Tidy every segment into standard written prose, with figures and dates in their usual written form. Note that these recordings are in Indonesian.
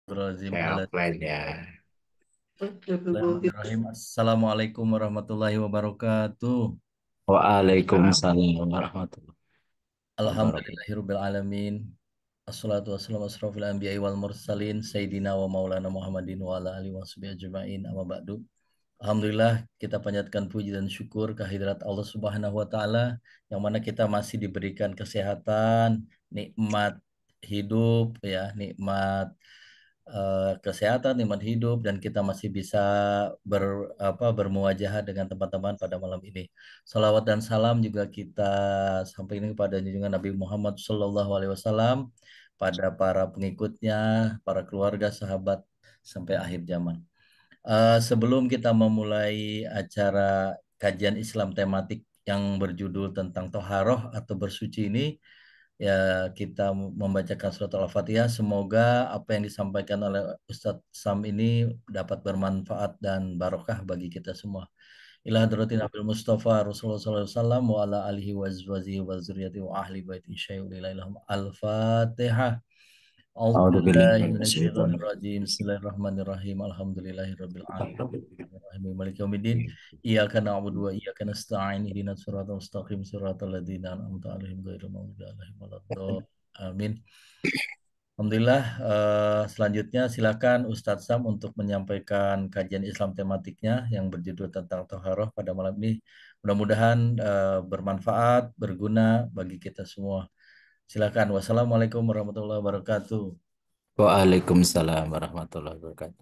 Astagfirullahaladzim. Kayak offline ya. Bismillahirrahmanirrahim. Assalamualaikum warahmatullahi wabarakatuh. Waalaikumsalam warahmatullahi wabarakatuh. Alhamdulillahirabbil alamin. Assalatu wassalamu asrofil anbiya'i wal mursalin sayyidina wa maulana Muhammadin wa ala alihi washabihi ajma'in. Amma ba'du. Alhamdulillah kita panjatkan puji dan syukur kehadirat Allah Subhanahu wa taala yang mana kita masih diberikan kesehatan, nikmat hidup ya, nikmat kesehatan, nikmat hidup dan kita masih bisa bermuajahah dengan teman-teman pada malam ini. Salawat dan salam juga kita sampaikan kepada junjungan Nabi Muhammad Sallallahu Alaihi Wasallam, pada para pengikutnya, para keluarga, sahabat sampai akhir zaman. Sebelum kita memulai acara kajian Islam tematik yang berjudul tentang toharoh atau bersuci ini, ya kita membacakan surat Al-Fatihah. Semoga apa yang disampaikan oleh Ustadz Sam ini dapat bermanfaat dan barokah bagi kita semua. Ila hadratin Nabil Mustafa Rasulullah SAW wa ala alihi wa azwajihi wa zuriyati wa ahli baiti syai'ul ilahum. Al-Fatihah. A'udzubillahi A'udzubillahi minasyaitonir minasyaitonirrajim. rajim. Bismillahirrahmanirrahim. Alhamdulillahirabbil alamin. Maliki yaumiddin. Iyyaka na'budu wa iyyaka nasta'in. Ihdinas siratal mustaqim siratal ladzina an'amta 'alaihim ghairil maghdubi 'alaihim waladdallin. Amin. Alhamdulillah. Selanjutnya silakan Ustadz Sam untuk menyampaikan kajian Islam tematiknya yang berjudul tentang Toharoh pada malam ini. Mudah-mudahan bermanfaat, berguna bagi kita semua. Silakan. Wassalamualaikum warahmatullahi wabarakatuh. Waalaikumsalam warahmatullahi wabarakatuh.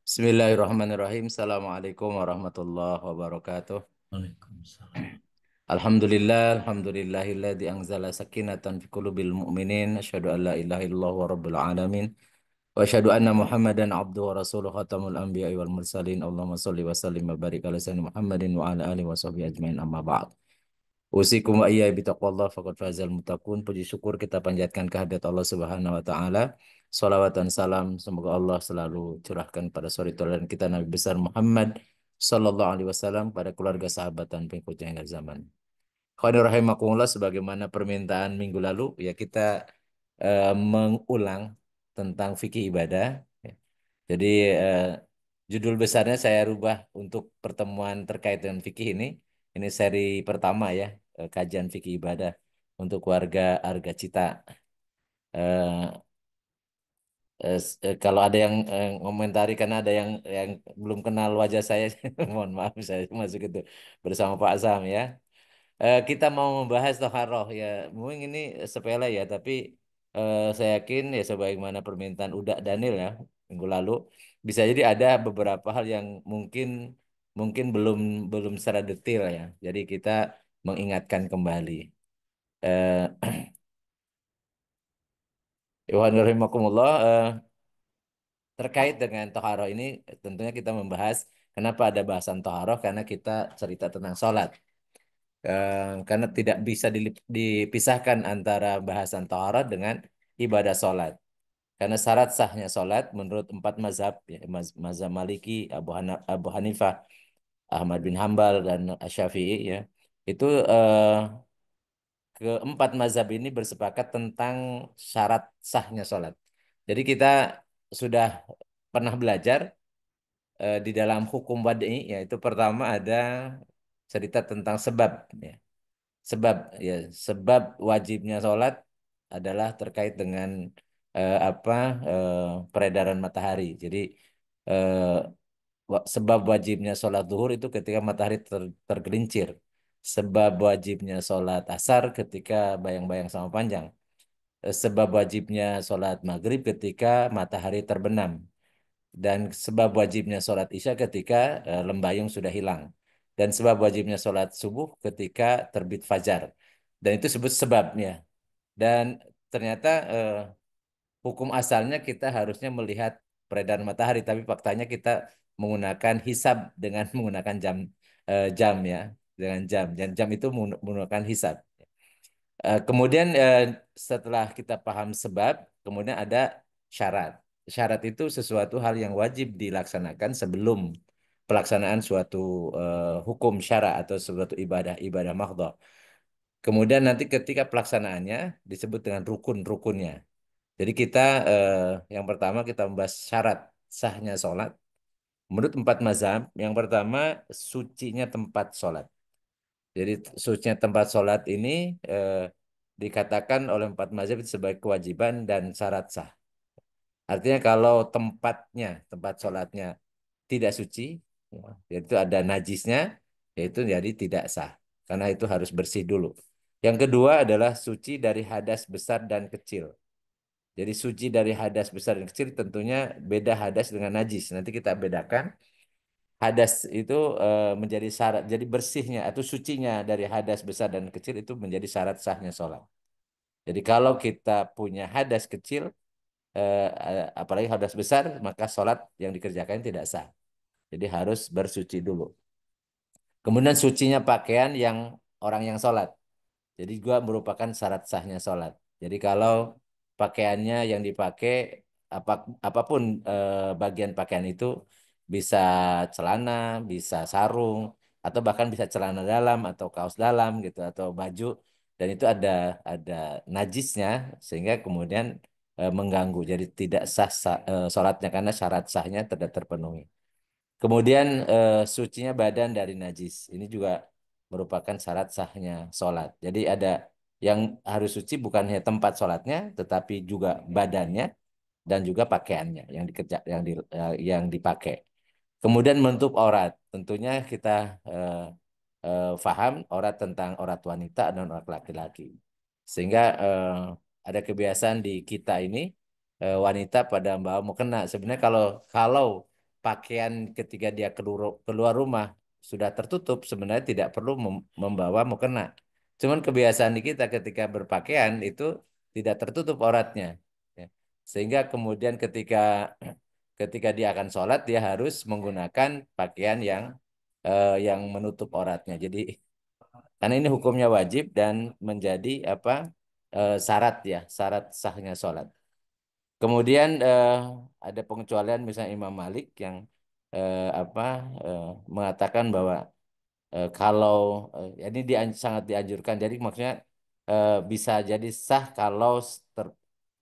Bismillahirrahmanirrahim. Assalamualaikum warahmatullahi wabarakatuh. Waalaikumsalam. Alhamdulillahilladzi anzala sakinatan fi qulubil mu'minin. Asyhadu an la ilaha illallah wa rabbil alamin. Wa asyhadu anna Muhammadan abduhu wa rasuluhu khatamul anbiya'i wal mursalin. Allahumma shalli wa sallim wa barik ala sayyidina Muhammadin wa ala alihi wa sahbihi ajmain amma ba'd. Usikum wa iyya bitaqwallah faqad fazal muttaqun. Puji syukur kita panjatkan kehadirat Allah Subhanahu wa taala. Salawat dan salam semoga Allah selalu curahkan pada suri teladan kita Nabi besar Muhammad sallallahu alaihi wasallam, pada keluarga, sahabat dan pengikutnya hingga zaman. Khairu rahimakumullah, sebagaimana permintaan minggu lalu ya kita mengulang tentang fikih ibadah. Jadi eh, judul besarnya saya rubah untuk pertemuan terkait dengan fikih ini. Ini seri pertama ya, kajian fikih ibadah untuk warga Arga Cita. Eh, Kalau ada yang ngomentari karena ada yang belum kenal wajah saya, mohon maaf saya masuk itu bersama Pak Azam ya. Kita mau membahas toharoh ya, mungkin ini sepele ya, tapi saya yakin ya sebagaimana permintaan Uda Daniel ya minggu lalu, bisa jadi ada beberapa hal yang mungkin mungkin belum belum secara detail ya. Jadi kita mengingatkan kembali. Eh, Yohan rahimakumullah, terkait dengan toharoh ini tentunya kita membahas kenapa ada bahasan toharoh, karena kita cerita tentang sholat. Karena tidak bisa dipisahkan antara bahasan taharat dengan ibadah sholat. Karena syarat sahnya sholat menurut empat mazhab, ya, mazhab Maliki, Abu Hanifah, Ahmad bin Hambal, dan Asy-Syafi'i ya, itu keempat mazhab ini bersepakat tentang syarat sahnya sholat. Jadi kita sudah pernah belajar di dalam hukum wad'i, yaitu pertama ada cerita tentang sebab. Ya. Sebab ya, sebab wajibnya sholat adalah terkait dengan apa peredaran matahari. Jadi eh, sebab wajibnya sholat duhur itu ketika matahari tergelincir. Sebab wajibnya sholat asar ketika bayang-bayang sama panjang. Sebab wajibnya sholat maghrib ketika matahari terbenam. Dan sebab wajibnya sholat isya ketika lembayung sudah hilang. Dan sebab wajibnya sholat subuh ketika terbit fajar. Dan itu sebut sebabnya. Dan ternyata hukum asalnya kita harusnya melihat peredaran matahari, tapi faktanya kita menggunakan hisab dengan menggunakan jam ya, dengan jam. Dan jam itu menggunakan hisab. Kemudian setelah kita paham sebab, kemudian ada syarat. Syarat itu sesuatu hal yang wajib dilaksanakan sebelum pelaksanaan suatu hukum syara atau suatu ibadah mahdhah. Kemudian nanti ketika pelaksanaannya disebut dengan rukun-rukunnya. Jadi kita yang pertama kita membahas syarat sahnya sholat. Menurut empat mazhab, yang pertama sucinya tempat sholat. Jadi sucinya tempat sholat ini eh, dikatakan oleh empat mazhab itu sebagai kewajiban dan syarat sah. Artinya kalau tempatnya, tempat sholatnya tidak suci, ya, yaitu ada najisnya, yaitu jadi tidak sah. Karena itu harus bersih dulu. Yang kedua adalah suci dari hadas besar dan kecil. Jadi suci dari hadas besar dan kecil tentunya beda hadas dengan najis. Nanti kita bedakan. Hadas itu menjadi syarat, jadi bersihnya atau sucinya dari hadas besar dan kecil itu menjadi syarat sahnya sholat. Jadi kalau kita punya hadas kecil, apalagi hadas besar, maka sholat yang dikerjakan tidak sah. Jadi harus bersuci dulu. Kemudian sucinya pakaian yang orang yang sholat. Jadi juga merupakan syarat sahnya sholat. Jadi kalau pakaiannya yang dipakai apa apapun bagian pakaian itu bisa celana, bisa sarung, atau bahkan bisa celana dalam atau kaos dalam gitu atau baju dan itu ada najisnya sehingga kemudian mengganggu. Jadi tidak sah sholatnya karena syarat sahnya tidak terpenuhi. Kemudian sucinya badan dari najis. Ini juga merupakan syarat sahnya sholat. Jadi ada yang harus suci bukan hanya tempat sholatnya, tetapi juga badannya dan juga pakaiannya yang dikerja, yang dipakai. Kemudian menutup aurat. Tentunya kita eh, faham aurat tentang aurat wanita dan aurat laki-laki. Sehingga ada kebiasaan di kita ini wanita pada membawa mukena. Sebenarnya kalau kalau pakaian ketika dia keluar rumah sudah tertutup, sebenarnya tidak perlu membawa mukena. Cuman kebiasaan di kita ketika berpakaian itu tidak tertutup auratnya. Ya. Sehingga kemudian ketika dia akan sholat dia harus menggunakan pakaian yang menutup auratnya. Jadi karena ini hukumnya wajib dan menjadi apa syarat ya, syarat sahnya sholat. Kemudian ada pengecualian misalnya Imam Malik yang apa mengatakan bahwa kalau ini sangat dianjurkan. Jadi maksudnya bisa jadi sah kalau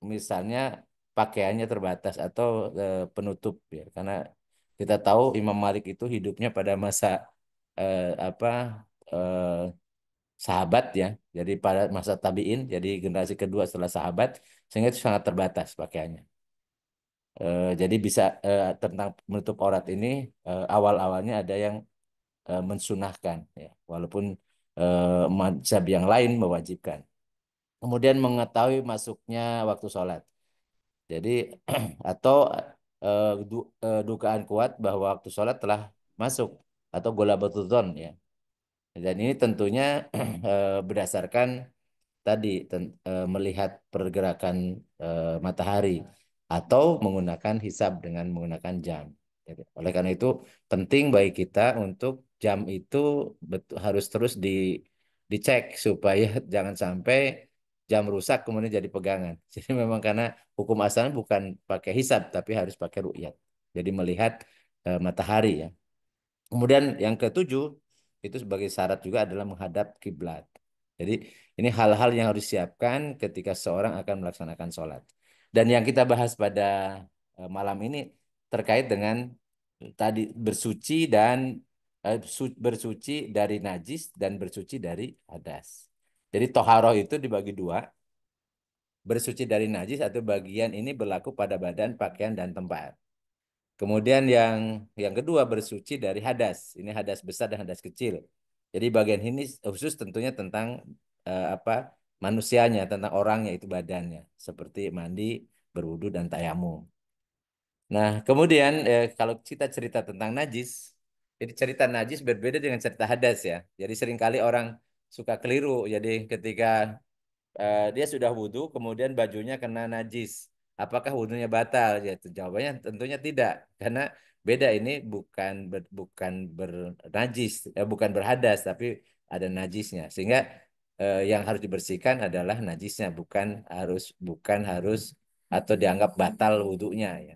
misalnya pakaiannya terbatas atau penutup ya. Karena kita tahu Imam Malik itu hidupnya pada masa apa sahabat ya. Jadi pada masa tabiin, jadi generasi kedua setelah sahabat, sehingga itu sangat terbatas pakaiannya. Jadi bisa tentang menutup aurat ini awal-awalnya ada yang mensunahkan ya walaupun mazhab yang lain mewajibkan kemudian mengetahui masuknya waktu sholat jadi atau dugaan kuat bahwa waktu sholat telah masuk atau golabatul dzon ya dan ini tentunya berdasarkan tadi melihat pergerakan matahari atau menggunakan hisab dengan menggunakan jam. Jadi, oleh karena itu penting bagi kita untuk jam itu harus terus dicek supaya jangan sampai jam rusak kemudian jadi pegangan. Jadi memang karena hukum asalnya bukan pakai hisab tapi harus pakai ru'yat. Jadi melihat matahari ya. Kemudian yang ketujuh itu sebagai syarat juga adalah menghadap kiblat. Jadi ini hal-hal yang harus disiapkan ketika seorang akan melaksanakan sholat. Dan yang kita bahas pada malam ini terkait dengan tadi bersuci dan bersuci dari najis dan bersuci dari hadas. Jadi toharoh itu dibagi dua, bersuci dari najis atau bagian ini berlaku pada badan, pakaian, dan tempat. Kemudian yang kedua bersuci dari hadas. Ini hadas besar dan hadas kecil. Jadi bagian ini khusus tentunya tentang apa manusianya, tentang orangnya itu badannya, seperti mandi, berwudu dan tayamum. Nah, kemudian kalau kita cerita tentang najis, jadi cerita najis berbeda dengan cerita hadas ya. Jadi seringkali orang suka keliru. Jadi ketika dia sudah wudhu, kemudian bajunya kena najis. Apakah wudhunya batal? Ya, jawabannya tentunya tidak, karena beda ini bukan bernajis, bukan berhadas, tapi ada najisnya. Sehingga yang harus dibersihkan adalah najisnya, bukan harus atau dianggap batal wudhunya ya.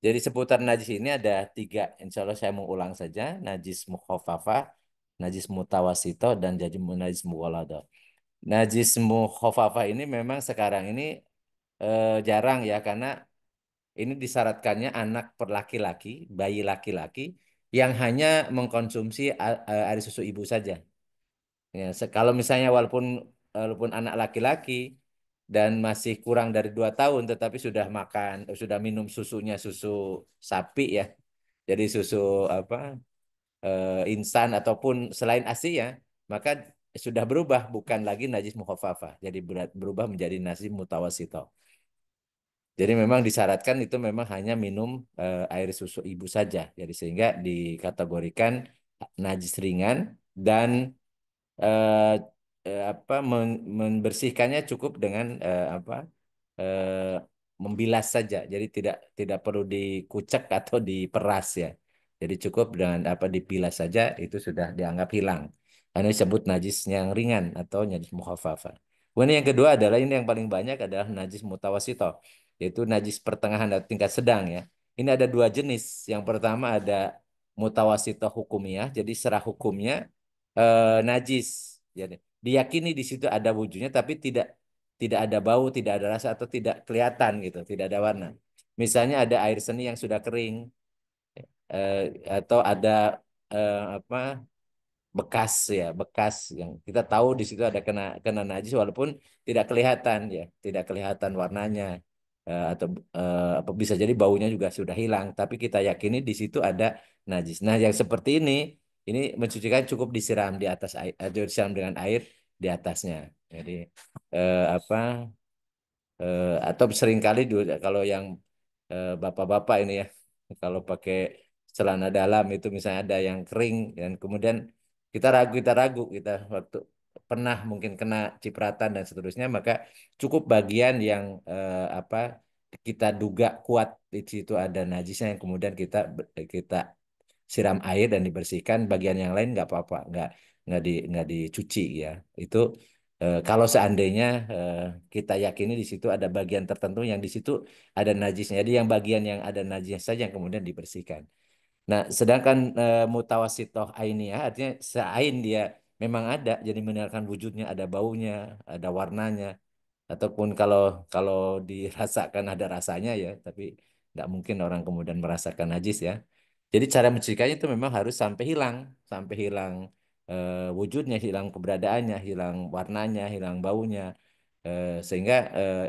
Jadi seputar najis ini ada tiga. Insya Allah saya mau ulang saja. Najis mukhafafah, najis mutawasito, dan jadi najis mughaladha. Najis mukhafafah ini memang sekarang ini jarang ya karena ini disyaratkannya anak per laki-laki, bayi laki-laki yang hanya mengkonsumsi air susu ibu saja. Ya, kalau misalnya walaupun anak laki-laki dan masih kurang dari 2 tahun, tetapi sudah makan, sudah minum susunya susu sapi ya, jadi susu apa instan ataupun selain ASI ya, maka sudah berubah bukan lagi najis mukhafafah, jadi berubah menjadi najis mutawasito. Jadi memang disyaratkan itu memang hanya minum air susu ibu saja, jadi sehingga dikategorikan najis ringan dan eh, membersihkannya cukup dengan membilas saja. Jadi tidak tidak perlu dikucek atau diperas ya. Jadi cukup dengan dibilas saja itu sudah dianggap hilang. Karena disebut najis yang ringan atau najis mukhafafah. Kemudian yang kedua adalah ini yang paling banyak adalah najis mutawasito, yaitu najis pertengahan atau tingkat sedang ya. Ini ada dua jenis. Yang pertama ada mutawasito hukumiyah, jadi serah hukumnya najis. Jadi diyakini di situ ada wujudnya tapi tidak tidak ada bau, tidak ada rasa atau tidak kelihatan gitu, tidak ada warna. Misalnya ada air seni yang sudah kering eh, atau ada apa bekas ya, bekas yang kita tahu di situ ada kena kena najis walaupun tidak kelihatan ya, tidak kelihatan warnanya atau apa bisa jadi baunya juga sudah hilang, tapi kita yakini di situ ada najis. Nah, yang seperti ini mencucikan cukup disiram di atas air, disiram dengan air di atasnya. Jadi apa atau seringkali dulu kalau yang bapak-bapak ini ya kalau pakai celana dalam itu misalnya ada yang kering dan kemudian kita ragu kita waktu pernah mungkin kena cipratan dan seterusnya maka cukup bagian yang kita duga kuat di situ ada najisnya yang kemudian kita siram air dan dibersihkan bagian yang lain nggak apa-apa nggak dicuci ya itu kalau seandainya kita yakini di situ ada bagian tertentu yang di situ ada najisnya jadi yang bagian yang ada najisnya saja yang kemudian dibersihkan. Nah sedangkan mutawasitoh ainiyah artinya seain dia memang ada jadi meninggalkan wujudnya ada baunya ada warnanya ataupun kalau kalau dirasakan ada rasanya ya tapi nggak mungkin orang kemudian merasakan najis ya jadi cara mencegahnya itu memang harus sampai hilang wujudnya hilang keberadaannya hilang warnanya hilang baunya sehingga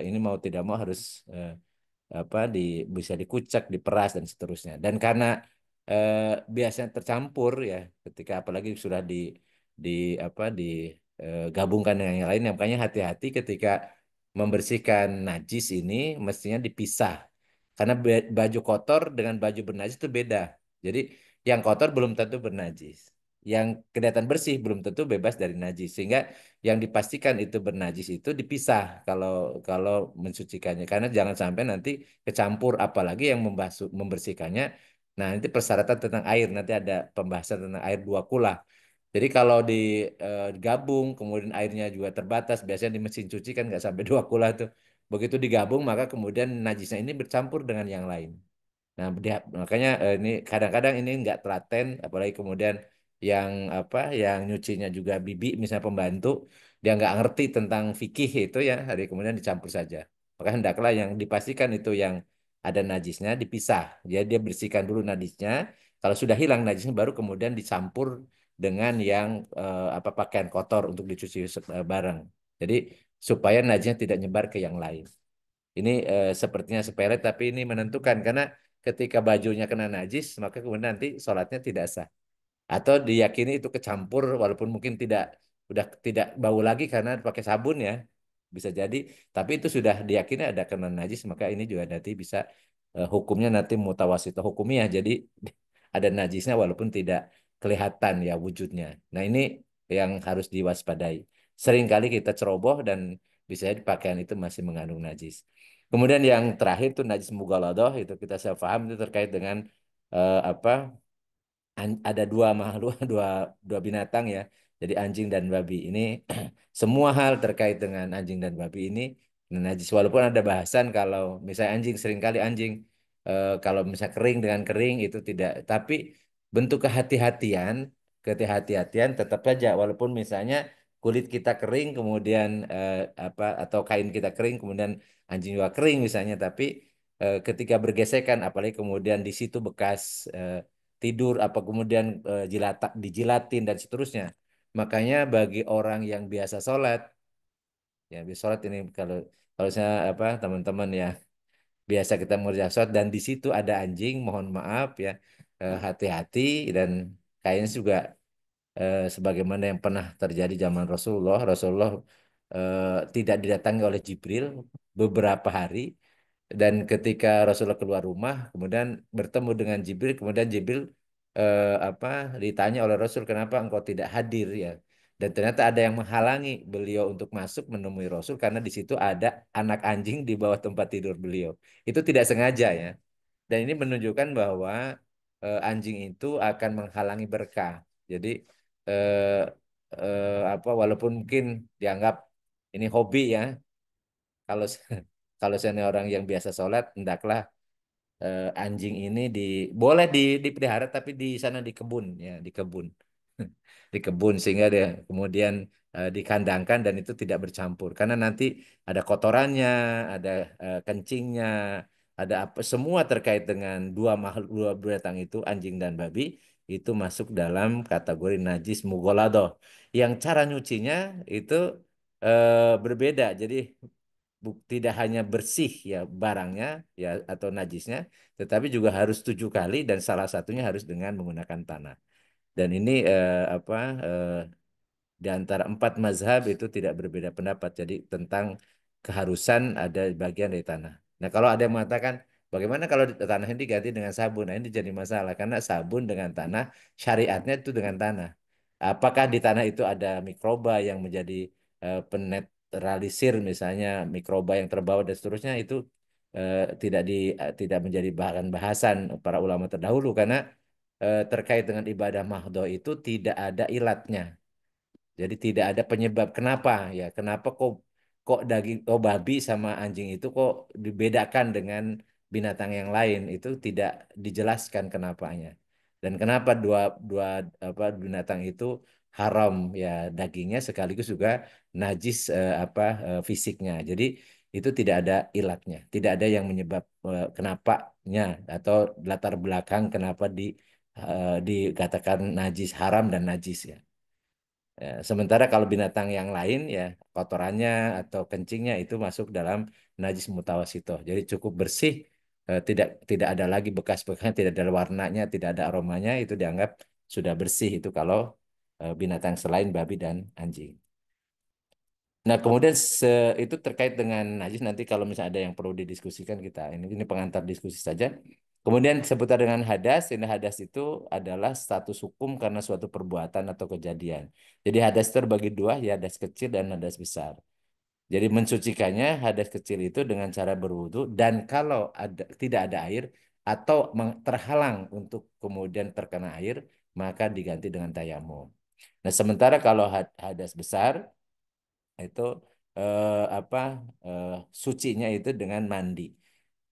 ini mau tidak mau harus eh, bisa dikucek diperas dan seterusnya dan karena eh, biasanya tercampur ya ketika apalagi sudah di gabungkan dengan yang lain makanya hati-hati ketika membersihkan najis ini mestinya dipisah karena baju kotor dengan baju bernajis itu beda jadi yang kotor belum tentu bernajis yang kelihatan bersih belum tentu bebas dari najis sehingga yang dipastikan itu bernajis itu dipisah kalau kalau mensucikannya karena jangan sampai nanti kecampur apalagi yang membersihkannya. Nah, nanti persyaratan tentang air nanti ada pembahasan tentang air dua kula. Jadi kalau digabung kemudian airnya juga terbatas biasanya di mesin cuci kan nggak sampai 2 kula tuh. Begitu digabung maka kemudian najisnya ini bercampur dengan yang lain. Nah, makanya ini kadang-kadang ini nggak telaten, apalagi kemudian yang yang nyucinya juga bibi, misalnya pembantu, dia nggak ngerti tentang fikih itu ya, hari kemudian dicampur saja. Maka hendaklah yang dipastikan itu yang ada najisnya dipisah. Jadi dia bersihkan dulu najisnya. Kalau sudah hilang najisnya, baru kemudian dicampur dengan yang pakaian kotor untuk dicuci bareng. Jadi supaya najisnya tidak nyebar ke yang lain. Ini sepertinya sepele tapi ini menentukan karena ketika bajunya kena najis maka kemudian nanti sholatnya tidak sah atau diyakini itu kecampur walaupun mungkin tidak udah tidak bau lagi karena pakai sabun ya bisa jadi tapi itu sudah diyakini ada kena najis maka ini juga nanti bisa hukumnya nanti mutawasito hukumiyah jadi ada najisnya walaupun tidak kelihatan ya wujudnya. Nah ini yang harus diwaspadai. Seringkali kita ceroboh dan bisa jadi pakaian itu masih mengandung najis. Kemudian yang terakhir tuh najis mughaladah itu kita saya paham itu terkait dengan eh, apa ada dua makhluk, dua binatang ya. Jadi anjing dan babi ini semua hal terkait dengan anjing dan babi ini najis. Walaupun ada bahasan kalau misalnya anjing seringkali anjing kalau misalnya kering dengan kering itu tidak. Tapi bentuk kehati-hatian tetap saja. Walaupun misalnya kulit kita kering, kemudian apa atau kain kita kering, kemudian anjing juga kering misalnya, tapi ketika bergesekan, apalagi kemudian di situ bekas tidur, apa kemudian dijilatin dan seterusnya. Makanya bagi orang yang biasa sholat, ya biasa sholat ini kalau saya apa teman-teman ya biasa kita mengerjakan sholat dan di situ ada anjing, mohon maaf ya, hati-hati dan kayaknya juga sebagaimana yang pernah terjadi zaman Rasulullah. Rasulullah tidak didatangi oleh Jibril beberapa hari dan ketika Rasulullah keluar rumah, kemudian bertemu dengan Jibril, kemudian Jibril apa ditanya oleh Rasul, kenapa engkau tidak hadir ya? Dan ternyata ada yang menghalangi beliau untuk masuk menemui Rasul karena di situ ada anak anjing di bawah tempat tidur beliau. Itu tidak sengaja ya. Dan ini menunjukkan bahwa anjing itu akan menghalangi berkah. Jadi eh, apa walaupun mungkin dianggap ini hobi ya, kalau kalau saya orang yang biasa sholat, hendaklah anjing ini boleh dipelihara tapi di sana di kebun ya, di kebun. Di kebun sehingga dia kemudian dikandangkan dan itu tidak bercampur karena nanti ada kotorannya, ada kencingnya, ada apa semua terkait dengan dua makhluk dua binatang itu anjing dan babi itu masuk dalam kategori najis mughaladhah yang cara nyucinya itu berbeda. Jadi tidak hanya bersih ya barangnya ya atau najisnya, tetapi juga harus 7 kali dan salah satunya harus dengan menggunakan tanah. Dan ini apa di antara 4 mazhab itu tidak berbeda pendapat. Jadi tentang keharusan ada bagian dari tanah. Nah kalau ada yang mengatakan bagaimana kalau tanah ini diganti dengan sabun? Nah ini jadi masalah karena sabun dengan tanah syariatnya itu dengan tanah. Apakah di tanah itu ada mikroba yang menjadi penetralisir misalnya mikroba yang terbawa dan seterusnya itu tidak menjadi bahan bahasan para ulama terdahulu karena terkait dengan ibadah mahdoh itu tidak ada ilatnya. Jadi tidak ada penyebab kenapa ya, kenapa kok kok daging babi sama anjing itu kok dibedakan dengan binatang yang lain itu tidak dijelaskan kenapanya. Dan kenapa dua dua apa binatang itu haram ya dagingnya sekaligus juga najis fisiknya. Jadi itu tidak ada ilatnya, tidak ada yang menyebab kenapanya atau latar belakang kenapa dikatakan najis haram dan najis ya. Ya, sementara kalau binatang yang lain ya kotorannya atau kencingnya itu masuk dalam najis mutawasitoh. Jadi cukup bersih, tidak tidak ada lagi bekas-bekasnya, tidak ada warnanya, tidak ada aromanya, itu dianggap sudah bersih itu kalau binatang selain babi dan anjing. Nah, kemudian itu terkait dengan najis nanti kalau misalnya ada yang perlu didiskusikan kita ini pengantar diskusi saja. Kemudian seputar dengan hadas, ini hadas itu adalah status hukum karena suatu perbuatan atau kejadian. Jadi hadas terbagi dua, ya hadas kecil dan hadas besar. Jadi mensucikannya hadas kecil itu dengan cara berwudu dan kalau tidak ada air atau terhalang untuk kemudian terkena air, maka diganti dengan tayamum. Nah, sementara kalau hadas besar itu apa eh, sucinya itu dengan mandi.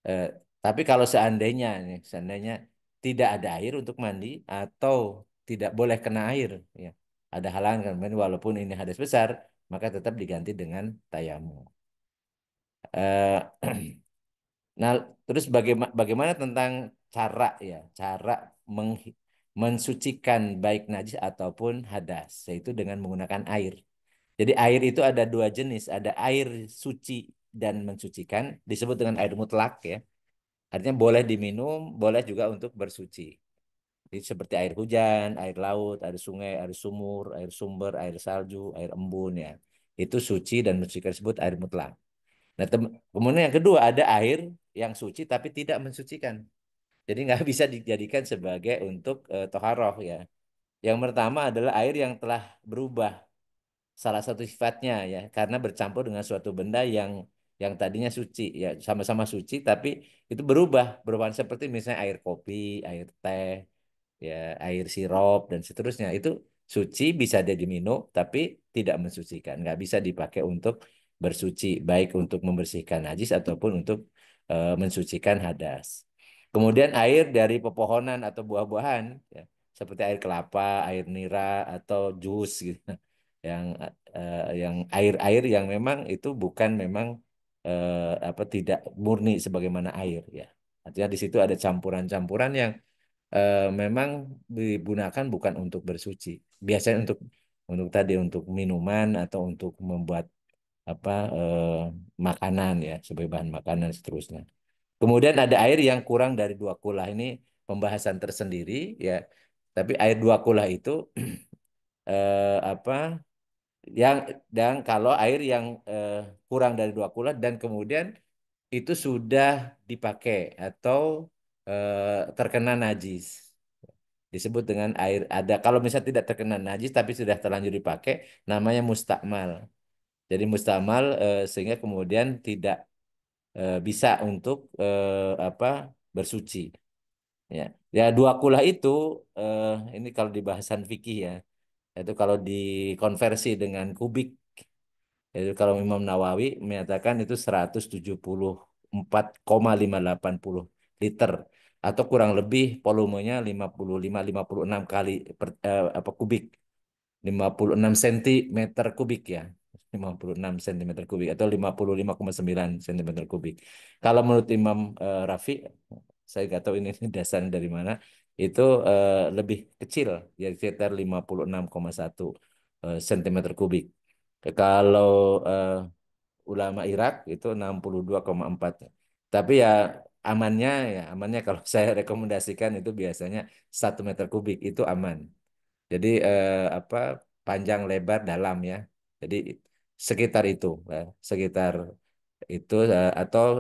Eh, tapi kalau seandainya nih, seandainya tidak ada air untuk mandi atau tidak boleh kena air, ya ada halangan kan, walaupun ini hadas besar, maka tetap diganti dengan tayamum. Eh, nah, terus bagaimana tentang cara ya, cara mensucikan baik najis ataupun hadas, yaitu dengan menggunakan air. Jadi air itu ada 2 jenis, ada air suci dan mensucikan, disebut dengan air mutlak ya. Artinya boleh diminum, boleh juga untuk bersuci. Jadi seperti air hujan, air laut, air sungai, air sumur, air sumber, air salju, air embun ya. Itu suci dan mensucikan disebut air mutlak. Nah, kemudian yang kedua ada air yang suci tapi tidak mensucikan. Jadi nggak bisa dijadikan sebagai untuk toharoh ya. Yang pertama adalah air yang telah berubah salah satu sifatnya ya karena bercampur dengan suatu benda yang tadinya suci ya sama-sama suci tapi itu berubah seperti misalnya air kopi, air teh, ya air sirup dan seterusnya itu suci bisa dia diminum tapi tidak mensucikan nggak bisa dipakai untuk bersuci baik untuk membersihkan najis ataupun untuk mensucikan hadas. Kemudian air dari pepohonan atau buah-buahan ya, seperti air kelapa, air nira atau jus gitu yang yang air-air yang memang itu bukan memang apa tidak murni sebagaimana air ya. Artinya di situ ada campuran-campuran yang memang digunakan bukan untuk bersuci. Biasanya untuk tadi untuk minuman atau untuk membuat apa makanan ya sebagai bahan makanan dan seterusnya. Kemudian ada air yang kurang dari 2 kula ini pembahasan tersendiri ya. Tapi air 2 kula itu apa yang dan kalau air yang kurang dari 2 kula dan kemudian itu sudah dipakai atau terkena najis disebut dengan air ada kalau misalnya tidak terkena najis tapi sudah terlanjur dipakai namanya mustakmal. Jadi mustakmal sehingga kemudian tidak bisa untuk apa bersuci. Ya, ya 2 kula itu eh, ini kalau di bahasan fikih ya, itu kalau dikonversi dengan kubik, itu kalau Imam Nawawi menyatakan itu 174,580 liter atau kurang lebih volumenya 55-56 kali apa kubik. 56 cm3 ya. 56 cm3 atau 55,9 cm3. Kalau menurut Imam Rafi, saya nggak tahu ini dasarnya dari mana, itu lebih kecil, ya sekitar 56,1 cm3. Kalau eh, ulama Irak itu 62,4. Tapi ya amannya kalau saya rekomendasikan itu biasanya 1 meter kubik itu aman. Jadi apa panjang lebar dalam ya. Jadi sekitar itu, sekitar itu atau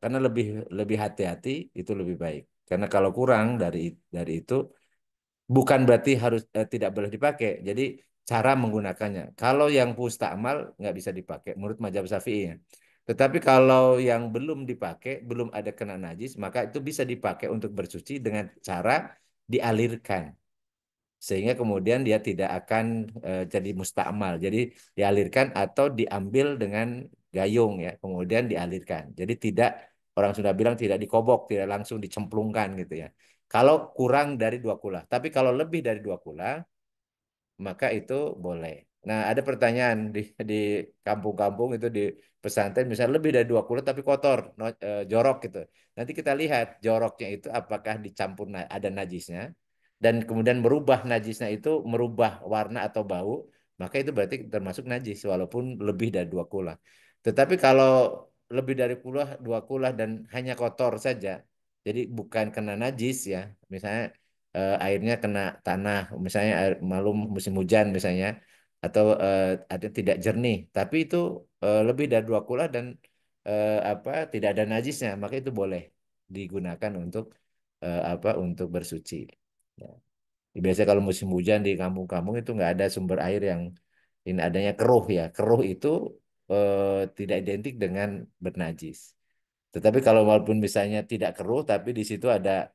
karena lebih lebih hati-hati itu lebih baik. Karena kalau kurang dari itu bukan berarti harus tidak boleh dipakai. Jadi cara menggunakannya. Kalau yang mustakmal nggak bisa dipakai menurut mazhab Syafi'i ya. Tetapi kalau yang belum dipakai, belum ada kena najis, maka itu bisa dipakai untuk bersuci dengan cara dialirkan sehingga kemudian dia tidak akan jadi mustakmal. Jadi dialirkan atau diambil dengan gayung ya, kemudian dialirkan. Jadi tidak orang sudah bilang tidak dikobok, tidak langsung dicemplungkan gitu ya. Kalau kurang dari 2 kula, tapi kalau lebih dari 2 kula, maka itu boleh. Nah, ada pertanyaan di kampung-kampung itu di pesantren misalnya lebih dari 2 kula tapi kotor, jorok gitu. Nanti kita lihat joroknya itu apakah dicampur ada najisnya dan kemudian merubah najisnya itu merubah warna atau bau, maka itu berarti termasuk najis walaupun lebih dari 2 kula. Tetapi kalau lebih dari 2 kula dan hanya kotor saja, jadi bukan kena najis ya, misalnya airnya kena tanah, misalnya air malum musim hujan misalnya, atau ada tidak jernih, tapi itu lebih dari 2 kula dan apa tidak ada najisnya, maka itu boleh digunakan untuk apa untuk bersuci. Ya. Biasanya kalau musim hujan di kampung-kampung itu nggak ada sumber air yang ini adanya keruh ya, keruh itu tidak identik dengan bernajis. Tetapi kalau walaupun misalnya tidak keruh, tapi di situ ada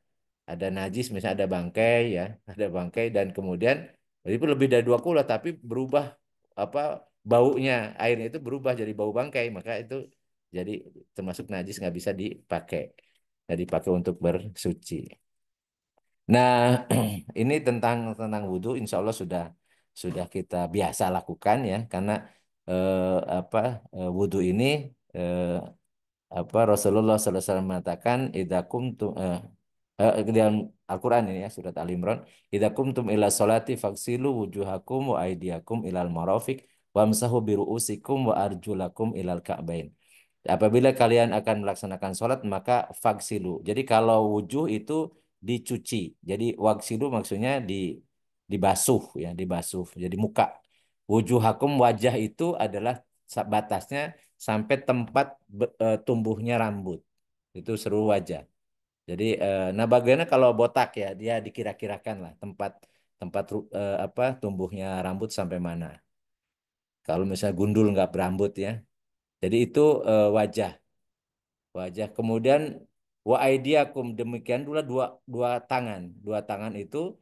najis, misalnya ada bangkai ya, ada bangkai dan kemudian itu lebih dari 2 kula, tapi berubah apa baunya airnya itu berubah jadi bau bangkai, maka itu jadi termasuk najis nggak bisa dipakai, nggak dipakai untuk bersuci. Nah, ini tentang wudhu, insya Allah sudah kita biasa lakukan ya, karena apa wudhu ini eh, apa Rasulullah SAW mengatakan idza kuntum dalam Al-Qur'an ini ya surat Al-Imran idza kuntum ila sholati faghsilu wujuhakum wa aydiyakum ilal marafiq wamsahu bi ru'usikum wa arjulakum ilal ka'bain. Apabila kalian akan melaksanakan sholat maka faghsilu. Jadi kalau wujuh itu dicuci. Jadi waghsilu maksudnya dibasuh ya, dibasuh. Jadi muka. Wujuhakum wajah itu adalah batasnya sampai tempat tumbuhnya rambut. Itu seluruh wajah. Jadi nah bagaimana kalau botak ya dia dikira-kirakan lah tempat tempat apa tumbuhnya rambut sampai mana. Kalau misalnya gundul nggak berambut ya. Jadi itu wajah wajah. Kemudian wa aidiakum demikian pula dua dua tangan. Dua tangan itu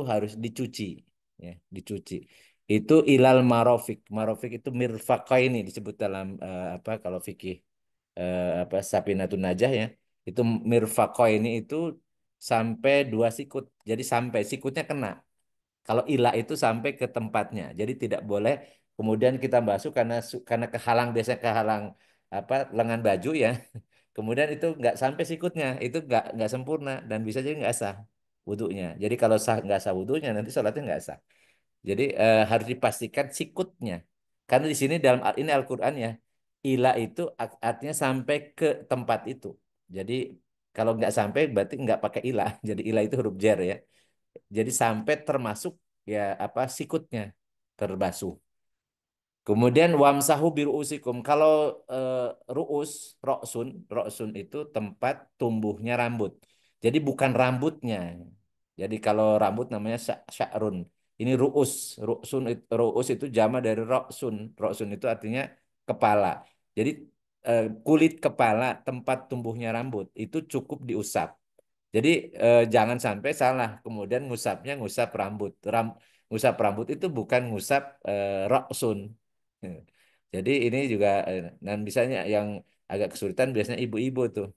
harus dicuci ya, dicuci. Itu ilal marofik. Marofik itu mirfaqaini disebut dalam apa kalau fikih apa Safinatun Najah ya. Itu mirfaqaini itu sampai 2 sikut. Jadi sampai sikutnya kena. Kalau ilah itu sampai ke tempatnya. Jadi tidak boleh kemudian kita basuh karena kehalang, biasanya kehalang apa lengan baju ya. Kemudian itu nggak sampai sikutnya, itu nggak sempurna dan bisa jadi nggak sah wudhunya. Jadi kalau sah nggak sah wudhunya nanti sholatnya nggak sah. Jadi harus dipastikan sikutnya. Karena di sini dalam ini Al-Qur'an ya, ila itu artinya sampai ke tempat itu. Jadi kalau nggak sampai berarti nggak pakai ila. Jadi ila itu huruf jar ya. Jadi sampai termasuk ya apa sikutnya terbasuh. Kemudian wamsahu biruusikum. Kalau ruus, roksun itu tempat tumbuhnya rambut. Jadi bukan rambutnya. Jadi kalau rambut namanya sya'run. Ini ruus. Ruus itu jama dari roksun. Roksun itu artinya kepala. Jadi kulit kepala tempat tumbuhnya rambut itu cukup diusap. Jadi jangan sampai salah. Kemudian ngusapnya ngusap rambut. Ngusap rambut itu bukan ngusap roksun. Jadi ini juga dan misalnya yang agak kesulitan biasanya ibu-ibu tuh.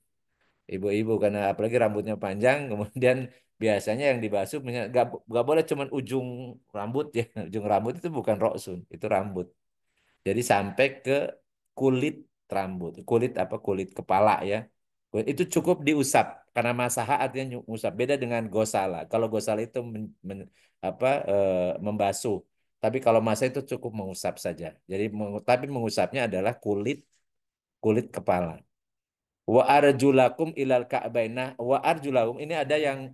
Ibu-ibu karena apalagi rambutnya panjang kemudian biasanya yang dibasuh misalnya nggak boleh cuman ujung rambut ya. Ujung rambut itu bukan roksun, itu rambut. Jadi sampai ke kulit rambut, kulit apa kulit kepala ya. Itu cukup diusap karena masaha artinya ngusap. Beda dengan gosala. Kalau gosala itu membasuh. Tapi kalau masa itu cukup mengusap saja. Jadi tapi mengusapnya adalah kulit kulit kepala. Wa arjulakum ilal ka'bain. Nah, wa arjulakum ini ada yang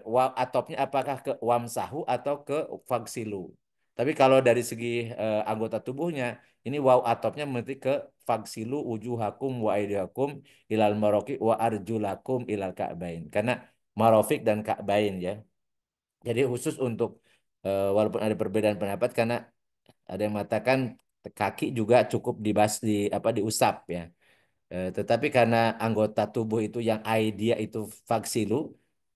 wa atopnya apakah ke wamsahu atau ke fagsilu. Tapi kalau dari segi anggota tubuhnya ini waw atopnya berarti ke fagsilu wujuhakum wa aydiyakum ilal maroki wa arjulakum ilal ka'bain. Karena marofik dan ka'bain ya. Jadi khusus untuk walaupun ada perbedaan pendapat karena ada yang mengatakan kaki juga cukup diusap ya. Tetapi karena anggota tubuh itu yang idea itu faksilu,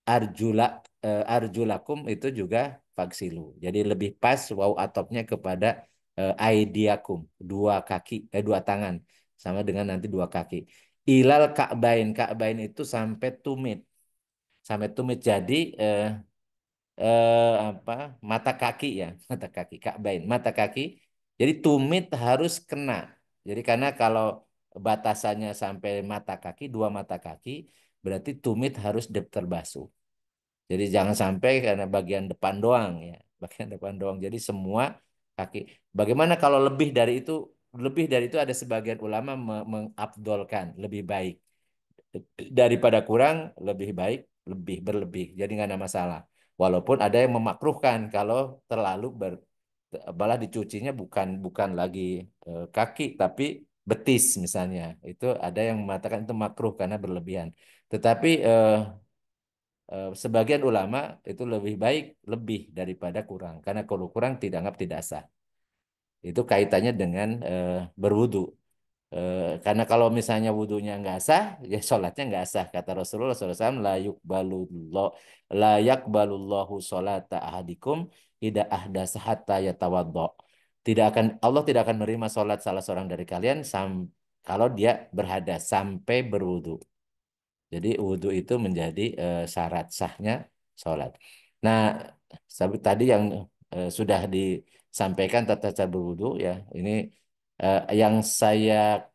arjula arjulakum itu juga faksilu. Jadi lebih pas waw atopnya kepada aidiakum, dua kaki, dua tangan, sama dengan nanti dua kaki. Ilal ka'bain, ka'bain itu sampai tumit. Jadi apa mata kaki ya, mata kaki, ka'bain, mata kaki. Jadi tumit harus kena. Jadi karena kalau batasannya sampai mata kaki, dua mata kaki, berarti tumit harus terbasuh. Jadi jangan sampai karena bagian depan doang ya, bagian depan doang. Jadi semua kaki. Bagaimana kalau lebih dari itu? Lebih dari itu ada sebagian ulama mengabdolkan lebih baik daripada kurang lebih baik lebih berlebih. Jadi nggak ada masalah. Walaupun ada yang memakruhkan kalau terlalu malah dicucinya bukan bukan lagi kaki tapi betis misalnya. Itu ada yang mengatakan itu makruh karena berlebihan. Tetapi sebagian ulama itu lebih baik lebih daripada kurang. Karena kalau kurang tidak anggap tidak sah. Itu kaitannya dengan berwudu. Karena kalau misalnya wudhunya nggak sah, ya sholatnya nggak sah. Kata Rasulullah SAW, la yakbalullahu sholata ahadikum ida ahdasa hatta yatawaddo. Allah tidak akan menerima sholat salah seorang dari kalian kalau dia berhadas sampai berwudhu. Jadi wudhu itu menjadi syarat sahnya sholat. Nah, tadi yang sudah disampaikan tata cara berwudhu ya, ini yang saya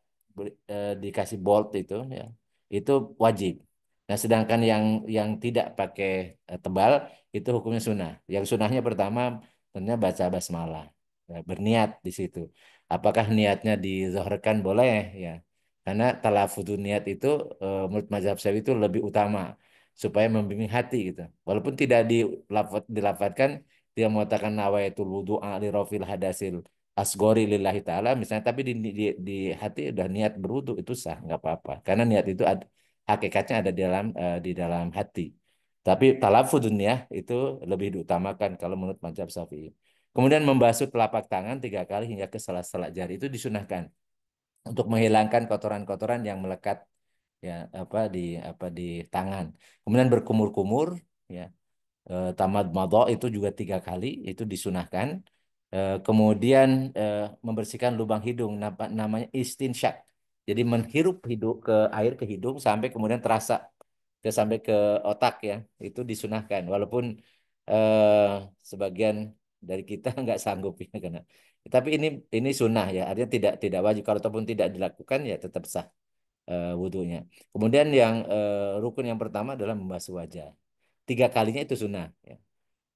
dikasih bold itu ya, itu wajib. Nah, sedangkan yang tidak pakai tebal itu hukumnya sunnah. Yang sunnahnya pertama tentunya baca basmalah, ya, berniat di situ. Apakah niatnya dizohorkan boleh ya? Karena talafudun niat itu menurut mazhab saya itu lebih utama supaya membimbing hati gitu. Walaupun tidak dilafatkan dia mengatakan nawaitul wudu'a li rafil hadasil asgori lillahi ta'ala misalnya tapi di hati udah niat berwudu itu sah nggak apa-apa karena niat itu hakikatnya ada di dalam hati. Tapi talafudun ya itu lebih diutamakan kalau menurut mazhab Syafi'i. Kemudian membasuh telapak tangan 3 kali hingga ke sela-sela jari itu disunahkan untuk menghilangkan kotoran-kotoran yang melekat ya apa di tangan. Kemudian berkumur-kumur ya tamat madha itu juga 3 kali itu disunahkan. Kemudian membersihkan lubang hidung namanya istinsyak. Jadi menghirup ke air ke hidung sampai kemudian terasa sampai ke otak ya itu disunahkan. Walaupun eh, sebagian dari kita nggak sanggup ya karena. Tapi ini sunnah ya, artinya tidak wajib. Kalau ataupun tidak dilakukan ya tetap sah wudhunya. Kemudian yang rukun yang pertama adalah membasuh wajah. 3 kalinya itu sunnah. Ya.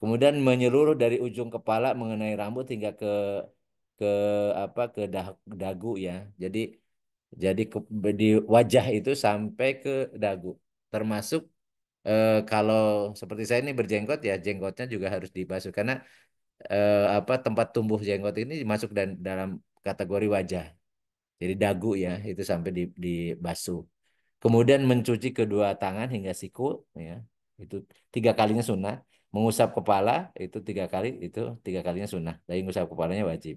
Kemudian menyeluruh dari ujung kepala mengenai rambut hingga ke ke dagu ya. Jadi di wajah itu sampai ke dagu. Termasuk kalau seperti saya ini berjenggot ya jenggotnya juga harus dibasuh karena tempat tumbuh jenggot ini masuk dan dalam kategori wajah. Jadi dagu ya itu sampai dibasuh. Kemudian mencuci kedua tangan hingga siku ya. Itu 3 kalinya sunnah. Mengusap kepala itu 3 kali, itu 3 kalinya sunnah. Tapi mengusap kepalanya wajib.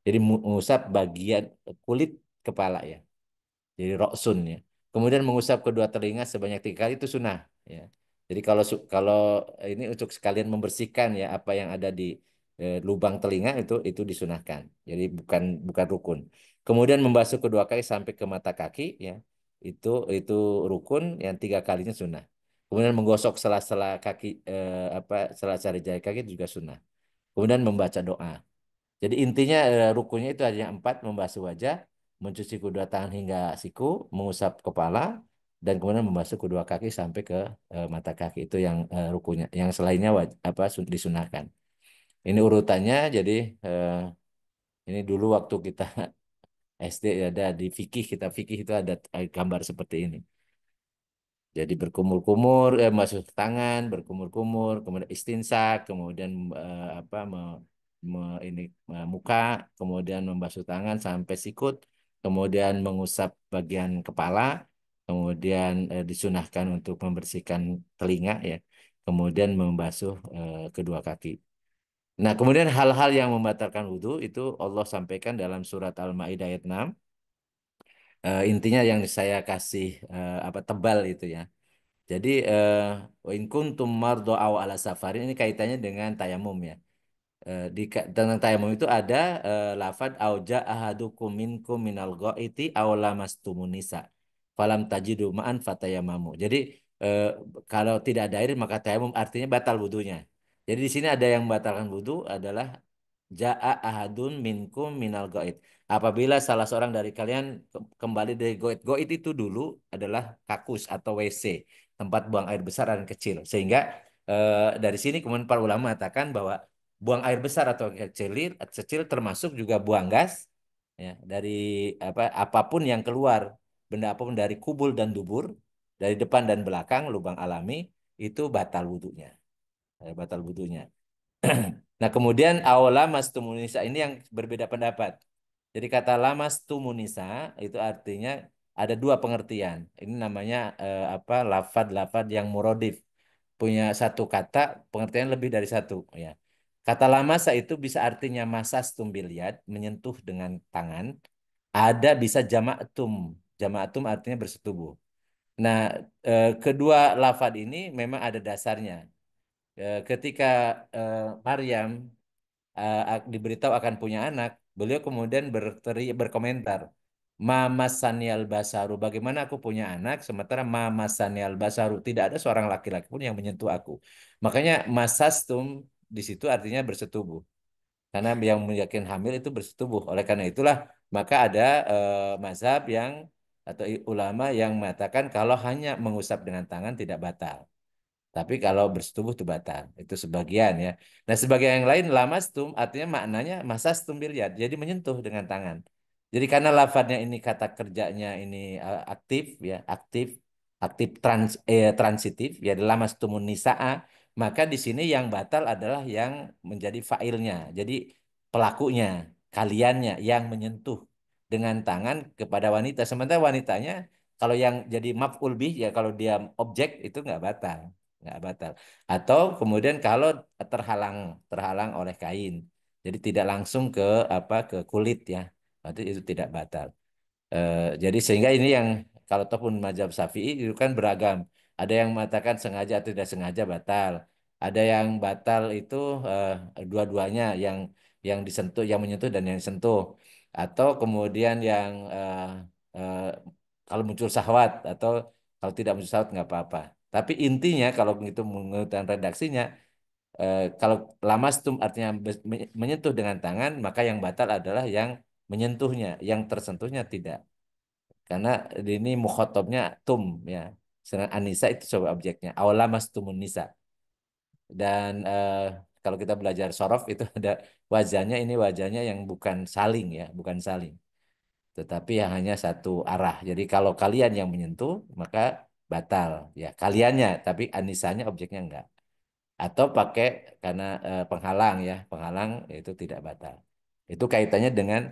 Jadi mengusap bagian kulit kepala ya. Jadi roksun ya. Kemudian mengusap kedua telinga sebanyak 3 kali itu sunnah ya. Jadi kalau ini untuk sekalian membersihkan ya apa yang ada di lubang telinga itu disunahkan. Jadi bukan bukan rukun. Kemudian membasuh kedua kali sampai ke mata kaki ya. Itu rukun yang 3 kalinya sunnah. Kemudian menggosok sela-sela kaki sela-sela jari kaki itu juga sunnah. Kemudian membaca doa. Jadi intinya rukunnya itu hanya 4, membasuh wajah, mencuci kedua tangan hingga siku, mengusap kepala, dan kemudian membasuh kedua kaki sampai ke mata kaki. Itu yang rukunnya. Yang selainnya disunahkan. Ini urutannya, jadi eh, ini dulu waktu kita SD ada di fikih, kita fikih itu ada gambar seperti ini. Jadi berkumur-kumur, masuk tangan, berkumur-kumur, kemudian istinsak, kemudian ini muka, kemudian membasuh tangan sampai sikut, kemudian mengusap bagian kepala, kemudian disunahkan untuk membersihkan telinga ya, kemudian membasuh kedua kaki. Nah, kemudian hal-hal yang membatalkan wudhu itu Allah sampaikan dalam surat Al-Maidah ayat 6. Intinya yang saya kasih tebal itu ya. Jadi wa in kuntum mardo aw ala safarin ini kaitannya dengan tayamum ya. Tentang tayamum itu ada lafad auja ahadukum minkum minal ghaiti aw lamastumun nisa. Falam tajidu ma'an fatayamamu. Jadi eh, kalau tidak ada air maka tayamum artinya batal wudunya. Jadi di sini ada yang membatalkan wudu adalah ja'a ahadun minkum minal goit. Apabila salah seorang dari kalian kembali dari goit. Goit itu dulu adalah kakus atau WC, tempat buang air besar dan kecil. Sehingga dari sini kemudian para ulama mengatakan bahwa buang air besar atau kecil termasuk juga buang gas ya dari apapun yang keluar, benda apapun dari kubul dan dubur, dari depan dan belakang lubang alami itu batal wudhunya. Batal wudhunya. Nah, kemudian aula mastumunisa ini yang berbeda pendapat. Jadi kata lamas tumunisa itu artinya ada 2 pengertian. Ini namanya lafad-lafad yang murodif. Punya satu kata, pengertian lebih dari satu. Ya. Kata lamasa itu bisa artinya masas tumbiliad, menyentuh dengan tangan. Ada bisa jama'tum. Jama'tum artinya bersetubuh. Nah, kedua lafad ini memang ada dasarnya. Ketika Maryam diberitahu akan punya anak, beliau kemudian berkomentar, Mama Sanial Basaru, bagaimana aku punya anak, sementara Mama Sanial Basaru, tidak ada seorang laki-laki pun yang menyentuh aku. Makanya masastum di situ artinya bersetubuh. Karena yang meyakin hamil itu bersetubuh. Oleh karena itulah, maka ada mazhab yang atau ulama yang mengatakan kalau hanya mengusap dengan tangan tidak batal. Tapi kalau bersetubuh itu batal. Itu sebagian ya. Nah, sebagian yang lain lamastum artinya maknanya masastum biliat. Jadi menyentuh dengan tangan. Jadi karena lafadznya ini kata kerjanya ini aktif ya, aktif transitif ya lamastumun nisaa, maka di sini yang batal adalah yang menjadi failnya. Jadi pelakunya, kaliannya yang menyentuh dengan tangan kepada wanita. Sementara wanitanya kalau yang jadi maf'ul bih ya kalau dia objek itu nggak batal. Atau kemudian kalau terhalang terhalang oleh kain, jadi tidak langsung ke kulit ya, berarti itu tidak batal. Jadi sehingga ini yang kalau ataupun mazhab Syafi'i itu kan beragam. Ada yang mengatakan sengaja atau tidak sengaja batal. Ada yang batal itu dua-duanya yang disentuh, yang menyentuh dan yang disentuh. Atau kemudian yang eh, kalau muncul syahwat atau kalau tidak muncul syahwat nggak apa-apa. Tapi intinya kalau itu menggunakan redaksinya Kalau lamastum artinya menyentuh dengan tangan, maka yang batal adalah yang menyentuhnya, yang tersentuhnya tidak. Karena ini mukhotobnya tum ya. Sedangkan anisa itu coba objeknya. Awalamastumun nisa. Dan kalau kita belajar sorof itu ada wajahnya, ini wajahnya yang bukan saling ya, bukan saling. Tetapi yang hanya satu arah. Jadi kalau kalian yang menyentuh, maka batal. Ya, kaliannya, tapi anisanya objeknya enggak. Atau pakai karena penghalang ya, penghalang itu tidak batal. Itu kaitannya dengan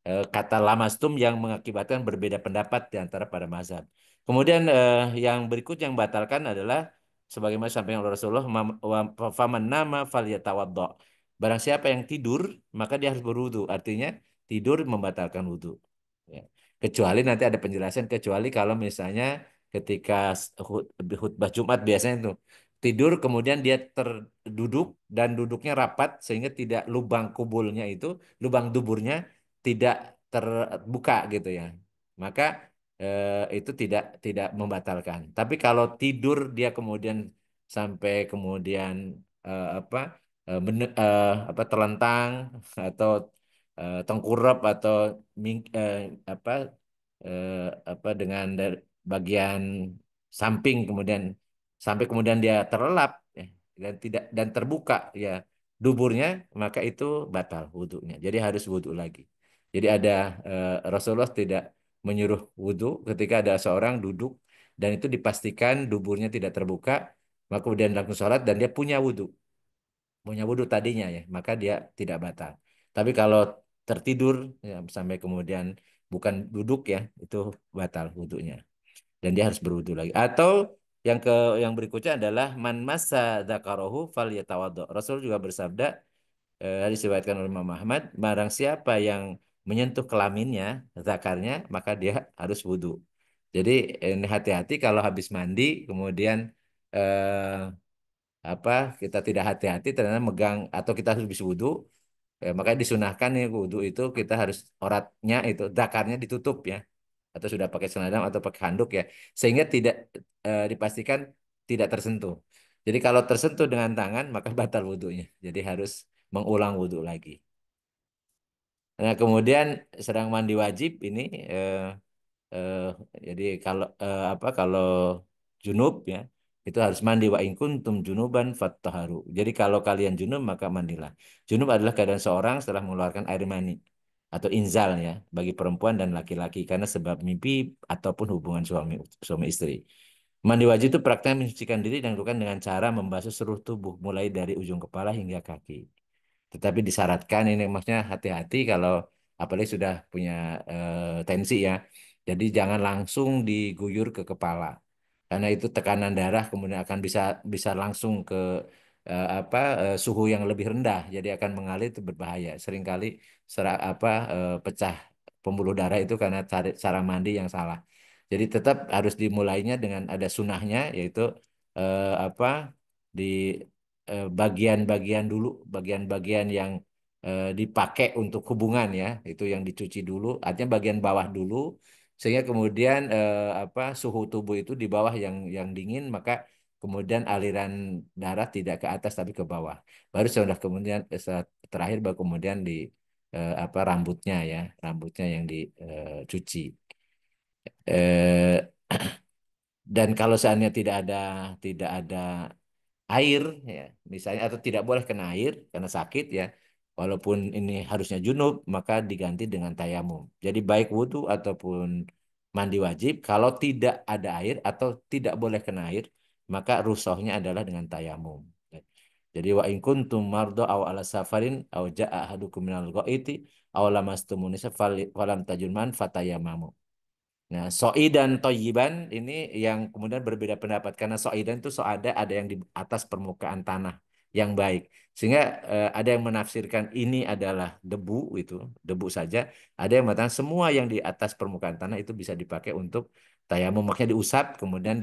kata lamastum yang mengakibatkan berbeda pendapat di antara para mazhab. Kemudian yang berikut yang batalkan adalah sebagaimana sampaikan oleh Rasulullah, faman nama falyatawaddo. Barang siapa yang tidur, maka dia harus berwudu. Artinya tidur membatalkan wudu. Ya. Kecuali nanti ada penjelasan, kecuali kalau misalnya ketika khutbah Jumat biasanya itu tidur kemudian dia terduduk dan duduknya rapat sehingga tidak lubang kubulnya itu, lubang duburnya tidak terbuka gitu ya. Maka itu tidak membatalkan. Tapi kalau tidur dia kemudian sampai kemudian apa apa terlentang atau tengkurap atau apa eh, apa dengan bagian samping kemudian sampai kemudian dia terlelap ya, dan tidak dan terbuka ya duburnya maka itu batal wudhunya. Jadi harus wudhu lagi. Jadi ada Rasulullah tidak menyuruh wudhu ketika ada seorang duduk dan itu dipastikan duburnya tidak terbuka maka kemudian langsung sholat dan dia punya wudhu tadinya ya maka dia tidak batal. Tapi kalau tertidur ya, sampai kemudian bukan duduk ya itu batal wudhunya dan dia harus berwudu lagi. Atau yang yang berikutnya adalah man massa dzakarahu falyatawaddo. Rasul juga bersabda hadis diriwayatkan oleh Imam Ahmad, barang siapa yang menyentuh kelaminnya, zakarnya, maka dia harus wudu. Jadi ini hati-hati kalau habis mandi kemudian eh, apa kita tidak hati-hati ternyata megang atau kita habis wudu makanya disunahkan nih wudu itu kita harus oratnya itu zakarnya ditutup ya atau sudah pakai selendang atau pakai handuk ya sehingga tidak dipastikan tidak tersentuh. Jadi kalau tersentuh dengan tangan maka batal wudhunya. Jadi harus mengulang wudhu lagi. Nah kemudian sedang mandi wajib ini eh, jadi kalau apa kalau junub ya itu harus mandi wa in kuntum junuban fattaharu. Jadi kalau kalian junub maka mandilah. Junub adalah keadaan seorang setelah mengeluarkan air mani atau inzal ya bagi perempuan dan laki-laki karena sebab mimpi ataupun hubungan suami suami istri. Mandi wajib itu praktek mensucikan diri dan dilakukan dengan cara membasuh seluruh tubuh mulai dari ujung kepala hingga kaki. Tetapi disyaratkan ini maksudnya hati-hati kalau apalagi sudah punya tensi ya. Jadi jangan langsung diguyur ke kepala. Karena itu tekanan darah kemudian akan bisa bisa langsung ke suhu yang lebih rendah. Jadi akan mengalir itu berbahaya. Seringkali pecah pembuluh darah itu karena cara mandi yang salah. Jadi tetap harus dimulainya dengan ada sunahnya yaitu apa di bagian-bagian dulu, bagian-bagian yang dipakai untuk hubungan ya, itu yang dicuci dulu, artinya bagian bawah dulu, sehingga kemudian suhu tubuh itu di bawah yang dingin, maka kemudian aliran darah tidak ke atas tapi ke bawah. Baru sudah kemudian terakhir baru kemudian di rambutnya ya, rambutnya yang dicuci. Dan kalau seandainya tidak ada air ya misalnya atau tidak boleh kena air karena sakit ya walaupun ini harusnya junub maka diganti dengan tayamum jadi baik wudhu ataupun mandi wajib kalau tidak ada air atau tidak boleh kena air maka rusohnya adalah dengan tayamum jadi wa in kuntum mardo aw ala safarin aw jaa ahadukum minal ghaiti aw lamastumun nisa falam tajid man fatayamamu. Nah, soi dan toyiban ini yang kemudian berbeda pendapat karena soidan itu ada yang di atas permukaan tanah yang baik. Sehingga ada yang menafsirkan ini adalah debu itu, debu saja. Ada yang mengatakan semua yang di atas permukaan tanah itu bisa dipakai untuk tayamum, makanya diusap kemudian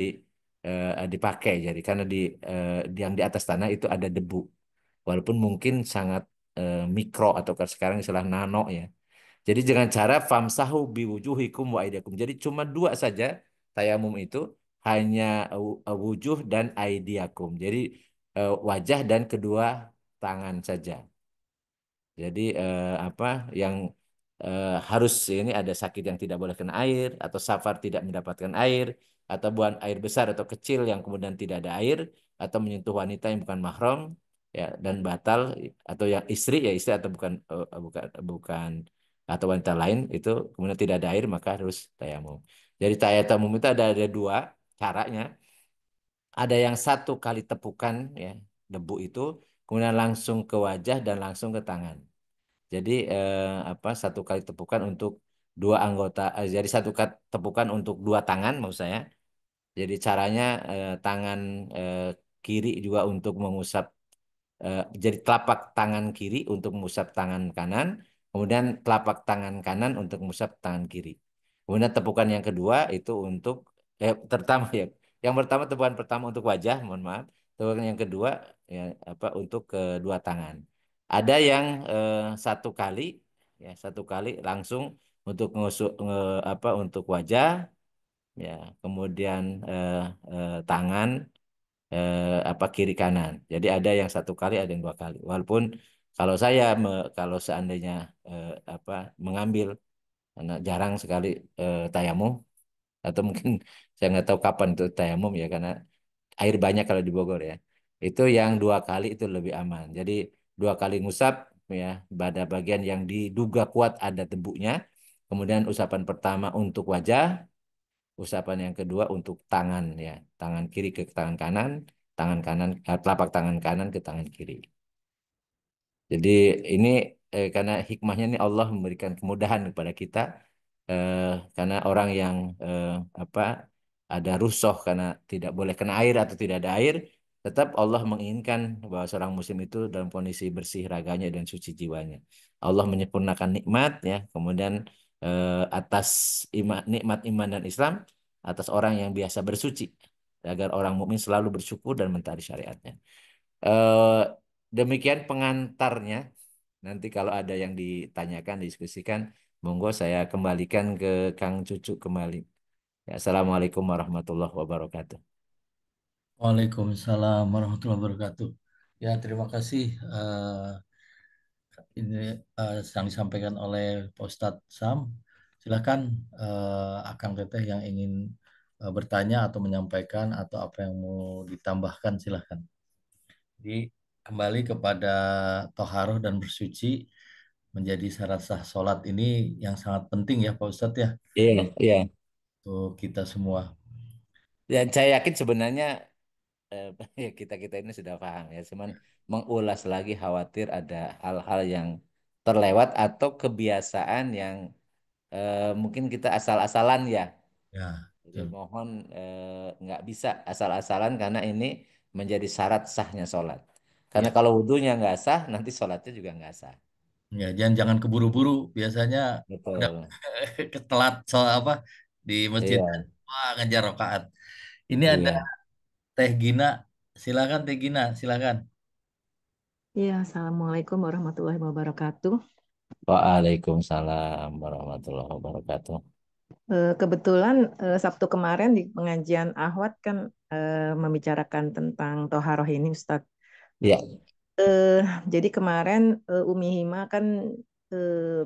dipakai. Jadi karena yang di atas tanah itu ada debu. Walaupun mungkin sangat mikro atau sekarang istilah nano ya. Jadi dengan cara famsahu biwujuhikum wa aidiakum. Jadi cuma dua saja tayamum itu hanya wujuh dan aidiakum. Jadi wajah dan kedua tangan saja. Jadi apa yang harus ini ada sakit yang tidak boleh kena air atau safar tidak mendapatkan air atau buang air besar atau kecil yang kemudian tidak ada air atau menyentuh wanita yang bukan mahram ya dan batal atau yang istri ya istri atau bukan bukan atau wanita lain itu kemudian tidak ada air maka harus tayamum. Jadi tayamum itu ada dua caranya. Ada yang satu kali tepukan ya debu itu kemudian langsung ke wajah dan langsung ke tangan. Jadi apa satu kali tepukan untuk dua anggota, jadi satu kali tepukan untuk dua tangan maksud saya. Jadi caranya tangan eh, kiri juga untuk mengusap, jadi telapak tangan kiri untuk mengusap tangan kanan, kemudian telapak tangan kanan untuk mengusap tangan kiri. Kemudian tepukan yang kedua itu untuk pertama ya, yang pertama tepukan pertama untuk wajah, mohon maaf. Tepukan yang kedua ya apa untuk kedua tangan. Ada yang satu kali ya satu kali langsung untuk apa untuk wajah ya, kemudian tangan apa kiri kanan. Jadi ada yang satu kali, ada yang dua kali. Walaupun kalau saya kalau seandainya apa mengambil karena jarang sekali tayamum atau mungkin saya nggak tahu kapan itu tayamum ya karena air banyak kalau di Bogor ya. Itu yang dua kali itu lebih aman. Jadi dua kali ngusap ya pada bagian yang diduga kuat ada debunya. Kemudian usapan pertama untuk wajah, usapan yang kedua untuk tangan ya, tangan kiri ke tangan kanan telapak tangan kanan ke tangan kiri. Jadi ini karena hikmahnya ini Allah memberikan kemudahan kepada kita eh, karena orang yang apa ada rusuh karena tidak boleh kena air atau tidak ada air, tetap Allah menginginkan bahwa seorang muslim itu dalam kondisi bersih raganya dan suci jiwanya. Allah menyempurnakan nikmat ya, kemudian atas nikmat iman dan Islam atas orang yang biasa bersuci agar orang mukmin selalu bersyukur dan mentaati syariatnya. Eh, Demikian pengantarnya. Nanti kalau ada yang ditanyakan, diskusikan, monggo saya kembalikan ke Kang Cucu kembali. Ya, Assalamualaikum warahmatullahi wabarakatuh. Waalaikumsalam warahmatullahi wabarakatuh. Ya, terima kasih ini yang disampaikan oleh Pak Ustadz Sam. Silakan Akang Teteh yang ingin bertanya atau menyampaikan atau apa yang mau ditambahkan silakan. Jadi kembali kepada toharoh dan bersuci menjadi syarat sah sholat ini yang sangat penting ya Pak Ustadz ya Iya, iya. untuk kita semua. Dan saya yakin sebenarnya eh, ya kita ini sudah paham ya, cuman mengulas lagi khawatir ada hal-hal yang terlewat atau kebiasaan yang mungkin kita asal-asalan ya. Ya, Jadi betul. mohon nggak bisa asal-asalan karena ini menjadi syarat sahnya sholat. Karena Ya, kalau wudhunya nggak sah, nanti sholatnya juga nggak sah. ya jangan jangan keburu-buru. Biasanya udah Betul. ketelat soal apa di masjid. Iya, Wah, ngejar rakaat. Ini ada iya. Teh Gina. Silakan Teh Gina, silakan. Iya, Assalamualaikum warahmatullahi wabarakatuh. Waalaikumsalam warahmatullahi wabarakatuh. Kebetulan Sabtu kemarin di pengajian Ahwat kan membicarakan tentang toharoh ini, Ustadz. Iya, Eh, jadi kemarin Umi Hima kan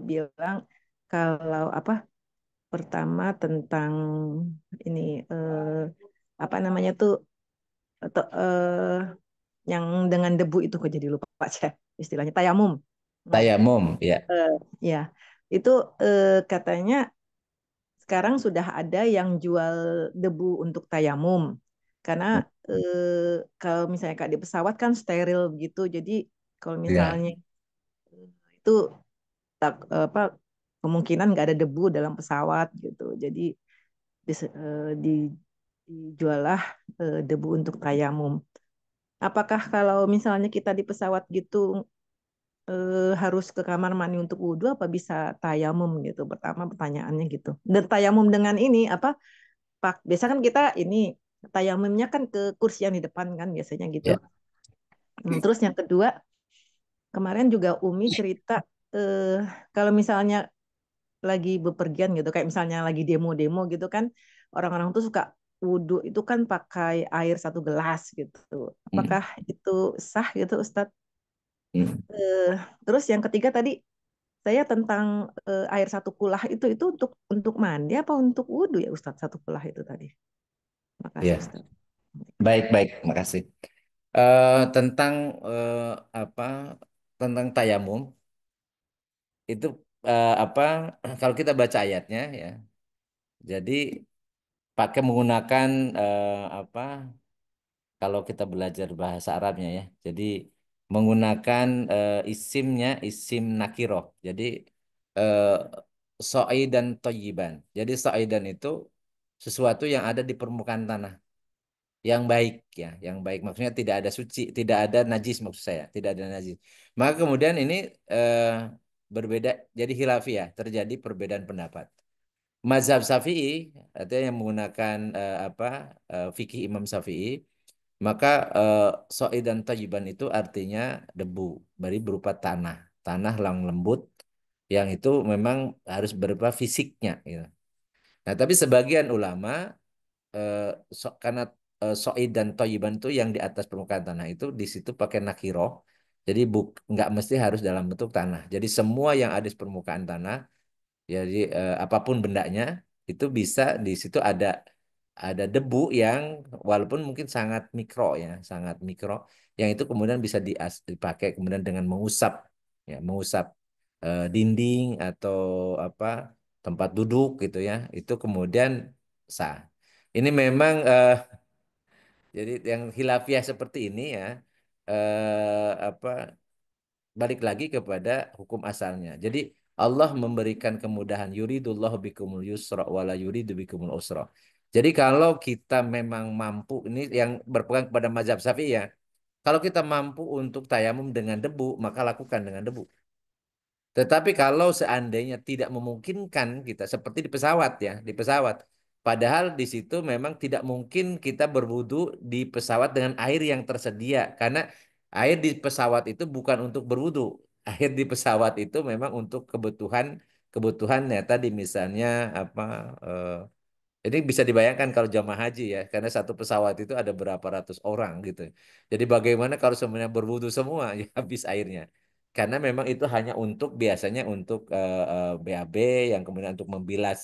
bilang kalau apa pertama tentang ini apa namanya tuh yang dengan debu itu kok jadi lupa saya istilahnya tayamum. Nah, tayamum, ya. ya itu katanya sekarang sudah ada yang jual debu untuk tayamum. Karena kalau misalnya Kak di pesawat kan steril gitu. Jadi kalau Iya, misalnya itu tak apa kemungkinan nggak ada debu dalam pesawat gitu. Jadi dijualah debu untuk tayamum. Apakah kalau misalnya kita di pesawat gitu harus ke kamar mandi untuk wudhu apa bisa tayamum gitu? Pertama pertanyaannya gitu. Dan tayamum dengan ini apa Pak, biasa kan kita ini tayamumnya kan ke kursi yang di depan kan biasanya gitu. ya, Terus yang kedua, kemarin juga Umi cerita kalau misalnya lagi bepergian gitu, kayak misalnya lagi demo-demo gitu kan, orang-orang tuh suka wudhu itu kan pakai air 1 gelas gitu. Hmm. Apakah itu sah gitu Ustadz? Hmm. Eh, Terus yang ketiga tadi saya tentang air 1 kulah itu untuk mandi apa untuk wudhu ya Ustadz, 1 kulah itu tadi. Makasih Ya, Ustadz. baik baik, makasih. Tentang apa tentang tayamum itu apa kalau kita baca ayatnya ya, jadi pakai menggunakan apa kalau kita belajar bahasa Arabnya ya. Jadi menggunakan isimnya isim nakiroh. Jadi eh, so'idan toyiban. Jadi so'idan itu sesuatu yang ada di permukaan tanah yang baik ya, yang baik maksudnya tidak ada suci, tidak ada najis maksud saya, tidak ada najis. Maka kemudian ini eh, berbeda jadi khilafiyah, terjadi perbedaan pendapat. Mazhab Syafi'i artinya yang menggunakan fikih Imam Syafi'i, maka soi dan tayyiban itu artinya debu, beri berupa tanah, tanah yang lembut, yang itu memang harus berupa fisiknya. Gitu. Nah, tapi sebagian ulama eh, karena soi dan tayyiban itu yang di atas permukaan tanah itu di situ pakai nakiroh, jadi nggak mesti harus dalam bentuk tanah. Jadi semua yang ada di permukaan tanah, jadi apapun bendanya itu bisa di situ ada debu yang walaupun mungkin sangat mikro ya, sangat mikro yang itu kemudian bisa dipakai kemudian dengan mengusap ya, mengusap dinding atau apa tempat duduk gitu ya. Itu kemudian sah. Ini memang jadi yang khilafiyah seperti ini ya apa balik lagi kepada hukum asalnya. Jadi Allah memberikan kemudahan yuridullahu bikumul yusra wala yuridu bikumul usra. Jadi kalau kita memang mampu ini yang berpegang kepada mazhab Syafi'i ya. Kalau kita mampu untuk tayamum dengan debu, maka lakukan dengan debu. Tetapi kalau seandainya tidak memungkinkan kita seperti di pesawat ya, di pesawat. Padahal di situ memang tidak mungkin kita berwudu di pesawat dengan air yang tersedia karena air di pesawat itu bukan untuk berwudu. Air di pesawat itu memang untuk kebutuhan kebutuhan ya tadi misalnya apa eh, ini bisa dibayangkan kalau jamaah haji ya, karena satu pesawat itu ada berapa ratus orang gitu. Jadi bagaimana kalau semuanya berwudu semua, ya habis airnya. Karena memang itu hanya untuk biasanya untuk BAB yang kemudian untuk membilas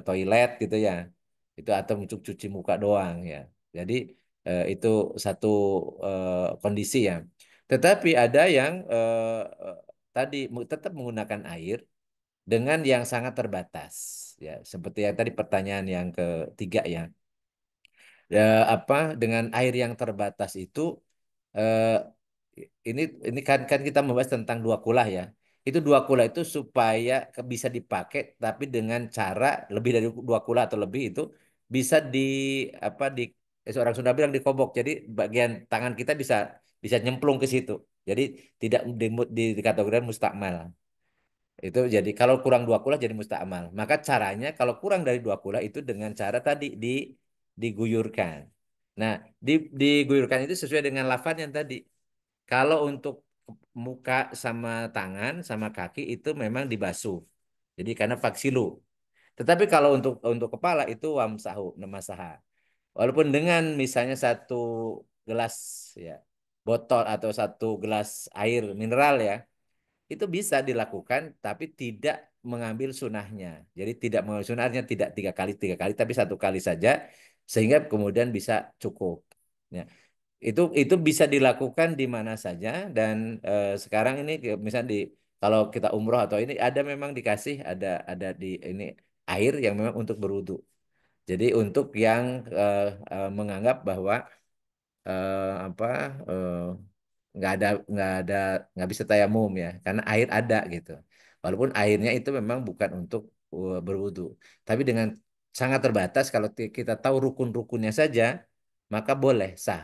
toilet gitu ya. Itu atau untuk cuci muka doang ya. Jadi itu satu kondisi ya. Tetapi ada yang tadi tetap menggunakan air dengan yang sangat terbatas ya seperti yang tadi pertanyaan yang ketiga ya. Ya, apa dengan air yang terbatas itu eh, ini kan kita membahas tentang 2 kulah ya, itu 2 kulah itu supaya bisa dipakai tapi dengan cara lebih dari 2 kulah atau lebih itu bisa di apa di seorang Sunda bilang dikobok, jadi bagian tangan kita bisa bisa nyemplung ke situ, jadi tidak dikategorikan mustakmal. Itu jadi kalau kurang 2 kulah jadi musta'mal. Maka caranya kalau kurang dari 2 kulah itu dengan cara tadi diguyurkan. Nah, diguyurkan itu sesuai dengan lafaz yang tadi. Kalau untuk muka sama tangan sama kaki itu memang dibasuh. Jadi karena faksilu. Tetapi kalau untuk kepala itu wamsahu namasaha. Walaupun dengan misalnya 1 gelas ya botol atau 1 gelas air mineral ya itu bisa dilakukan tapi tidak mengambil sunahnya. Jadi tidak mengambil sunahnya tidak 3 kali tapi 1 kali saja sehingga kemudian bisa cukup. Ya, itu bisa dilakukan di mana saja dan sekarang ini misalnya di kalau kita umroh atau ini ada memang dikasih ada di ini air yang memang untuk berwudu. Jadi untuk yang menganggap bahwa apa eh, nggak ada nggak bisa tayamum ya karena air ada gitu walaupun airnya itu memang bukan untuk berwudu tapi dengan sangat terbatas kalau kita tahu rukun-rukunnya saja maka boleh sah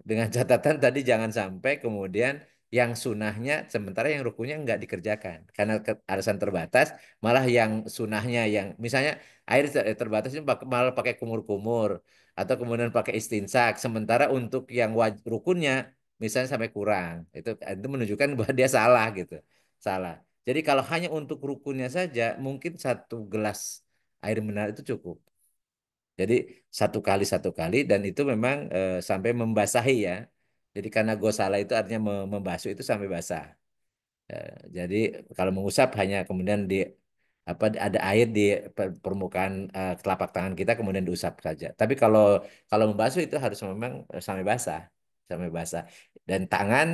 dengan catatan tadi jangan sampai kemudian yang sunahnya sementara yang rukunnya nggak dikerjakan karena alasan terbatas malah yang sunahnya yang misalnya air terbatas ini malah pakai kumur-kumur atau kemudian pakai istinsak sementara untuk yang rukunnya misalnya sampai kurang itu menunjukkan bahwa dia salah gitu salah jadi kalau hanya untuk rukunnya saja mungkin 1 gelas air mineral itu cukup Jadi satu kali dan itu memang sampai membasahi ya. Jadi karena gosala itu artinya membasuh itu sampai basah. Jadi kalau mengusap hanya kemudian di apa ada air di permukaan telapak tangan kita kemudian diusap saja. Tapi kalau kalau membasuh itu harus memang sampai basah. Dan tangan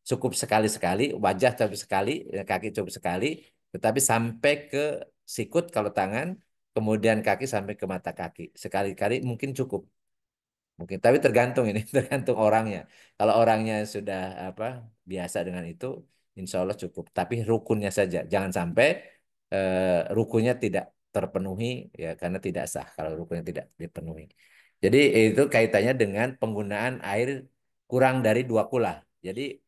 cukup sekali-sekali, wajah cukup sekali, kaki cukup sekali, tetapi sampai ke sikut kalau tangan, kemudian kaki sampai ke mata kaki. Sekali-kali mungkin cukup. Mungkin, tapi tergantung ini, tergantung orangnya. Kalau orangnya sudah apa biasa dengan itu, insya Allah cukup. Tapi rukunnya saja, jangan sampai rukunnya tidak terpenuhi ya karena tidak sah kalau rukunnya tidak dipenuhi. Jadi itu kaitannya dengan penggunaan air kurang dari 2 kula. Jadi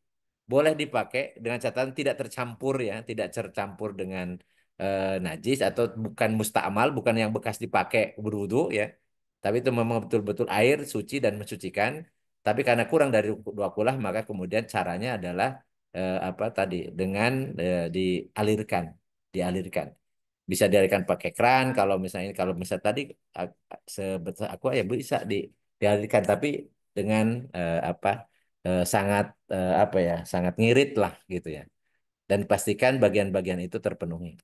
boleh dipakai dengan catatan tidak tercampur ya, tidak tercampur dengan najis atau bukan musta'mal, bukan yang bekas dipakai berwudu ya. Tapi itu memang betul-betul air suci dan mensucikan. Tapi karena kurang dari 2 kula, maka kemudian caranya adalah apa tadi dengan dialirkan, dialirkan. Bisa dialirkan pakai kran. Kalau misal tadi sebesar aku ya bisa dialirkan, tapi dengan apa sangat apa ya, sangat ngirit lah gitu ya. Dan pastikan bagian-bagian itu terpenuhi.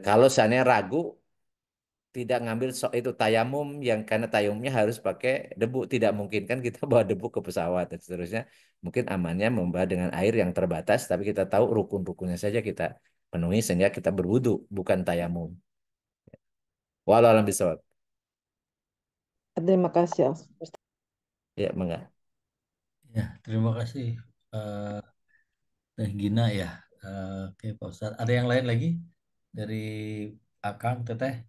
Kalau seandainya ragu tidak ngambil itu tayamum yang karena tayamumnya harus pakai debu tidak mungkin kan kita bawa debu ke pesawat dan seterusnya mungkin amannya membawa dengan air yang terbatas tapi kita tahu rukun-rukunnya saja kita penuhi sehingga kita berwudu bukan tayamum walau alam bisawab Terima kasih, Ustaz. ya mangga Ya, terima kasih eh Teh Gina ya. Oke, Pak Ustadz. Ada yang lain lagi dari Akang, Teteh,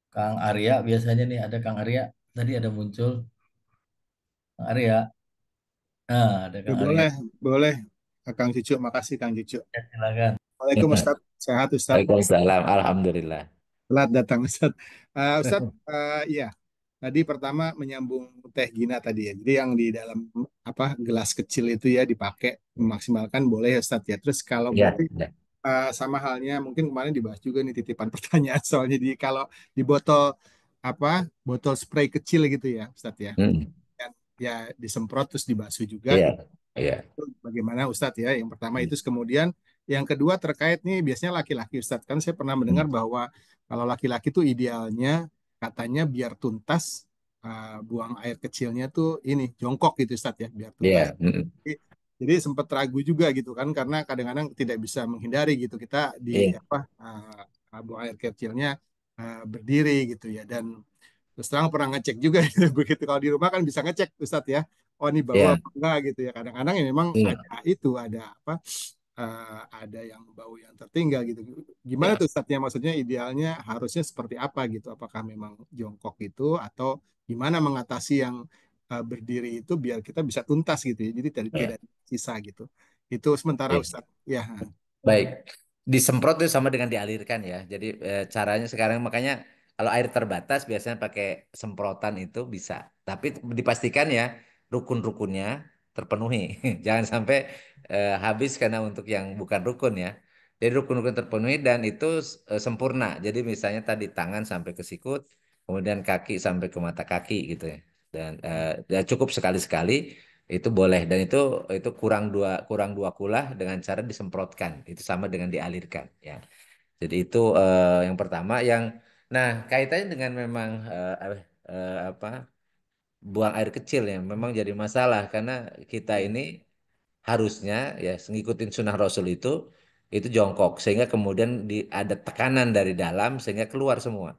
Kang Arya biasanya nih ada Kang Arya. Tadi ada muncul Kang Arya. Ada Ya, Kang Arya. boleh, boleh. Kang Cucu, makasih Kang Cucu. Ya, silakan. Waalaikumsalam Ustaz. Sehat Ustaz. Waalaikumsalam alhamdulillah Telat datang Ustaz. Ustaz, iya. Tadi pertama menyambung Teh Gina tadi ya. Jadi yang di dalam apa gelas kecil itu ya dipakai memaksimalkan boleh ya Ustaz ya. Terus kalau ya berarti ya sama halnya mungkin kemarin dibahas juga nih titipan pertanyaan soalnya di kalau di botol apa botol spray kecil gitu ya Ustaz ya. Hmm. Dan ya disemprot terus dibasuh juga. Iya iya Bagaimana Ustadz ya? Yang pertama itu kemudian yang kedua terkait nih biasanya laki-laki Ustadz kan saya pernah mendengar bahwa kalau laki-laki tuh idealnya katanya biar tuntas buang air kecilnya tuh ini jongkok gitu Ustadz ya biar tuntas. iya Hmm. Jadi sempat ragu juga gitu kan karena kadang-kadang tidak bisa menghindari gitu kita di Iya apa buang air kecilnya berdiri gitu ya dan terus terang pernah ngecek juga begitu kalau di rumah kan bisa ngecek Ustadz ya. Oh ini bau iya apa enggak gitu ya. Kadang-kadang ya memang iya ada itu ada apa ada yang bau yang tertinggal gitu. Gimana iya tuh Ustadznya maksudnya idealnya harusnya seperti apa gitu? Apakah memang jongkok itu atau gimana mengatasi yang berdiri itu biar kita bisa tuntas gitu ya. Jadi tidak iya sisa gitu. Itu sementara iya. Ustadz. Ya. Baik, disemprot itu sama dengan dialirkan ya. Jadi caranya sekarang makanya kalau air terbatas biasanya pakai semprotan itu bisa. Tapi dipastikan ya rukun-rukunnya terpenuhi. Jangan sampai habis karena untuk yang bukan rukun ya. Jadi rukun-rukun terpenuhi dan itu sempurna. Jadi misalnya tadi tangan sampai ke sikut, kemudian kaki sampai ke mata kaki gitu ya. Dan cukup sekali-sekali itu boleh dan itu kurang dua kula dengan cara disemprotkan itu sama dengan dialirkan ya jadi itu yang pertama yang nah kaitannya dengan memang apa buang air kecil ya memang jadi masalah karena kita ini harusnya ya ngikutin sunnah Rasul itu jongkok sehingga kemudian ada tekanan dari dalam sehingga keluar semua.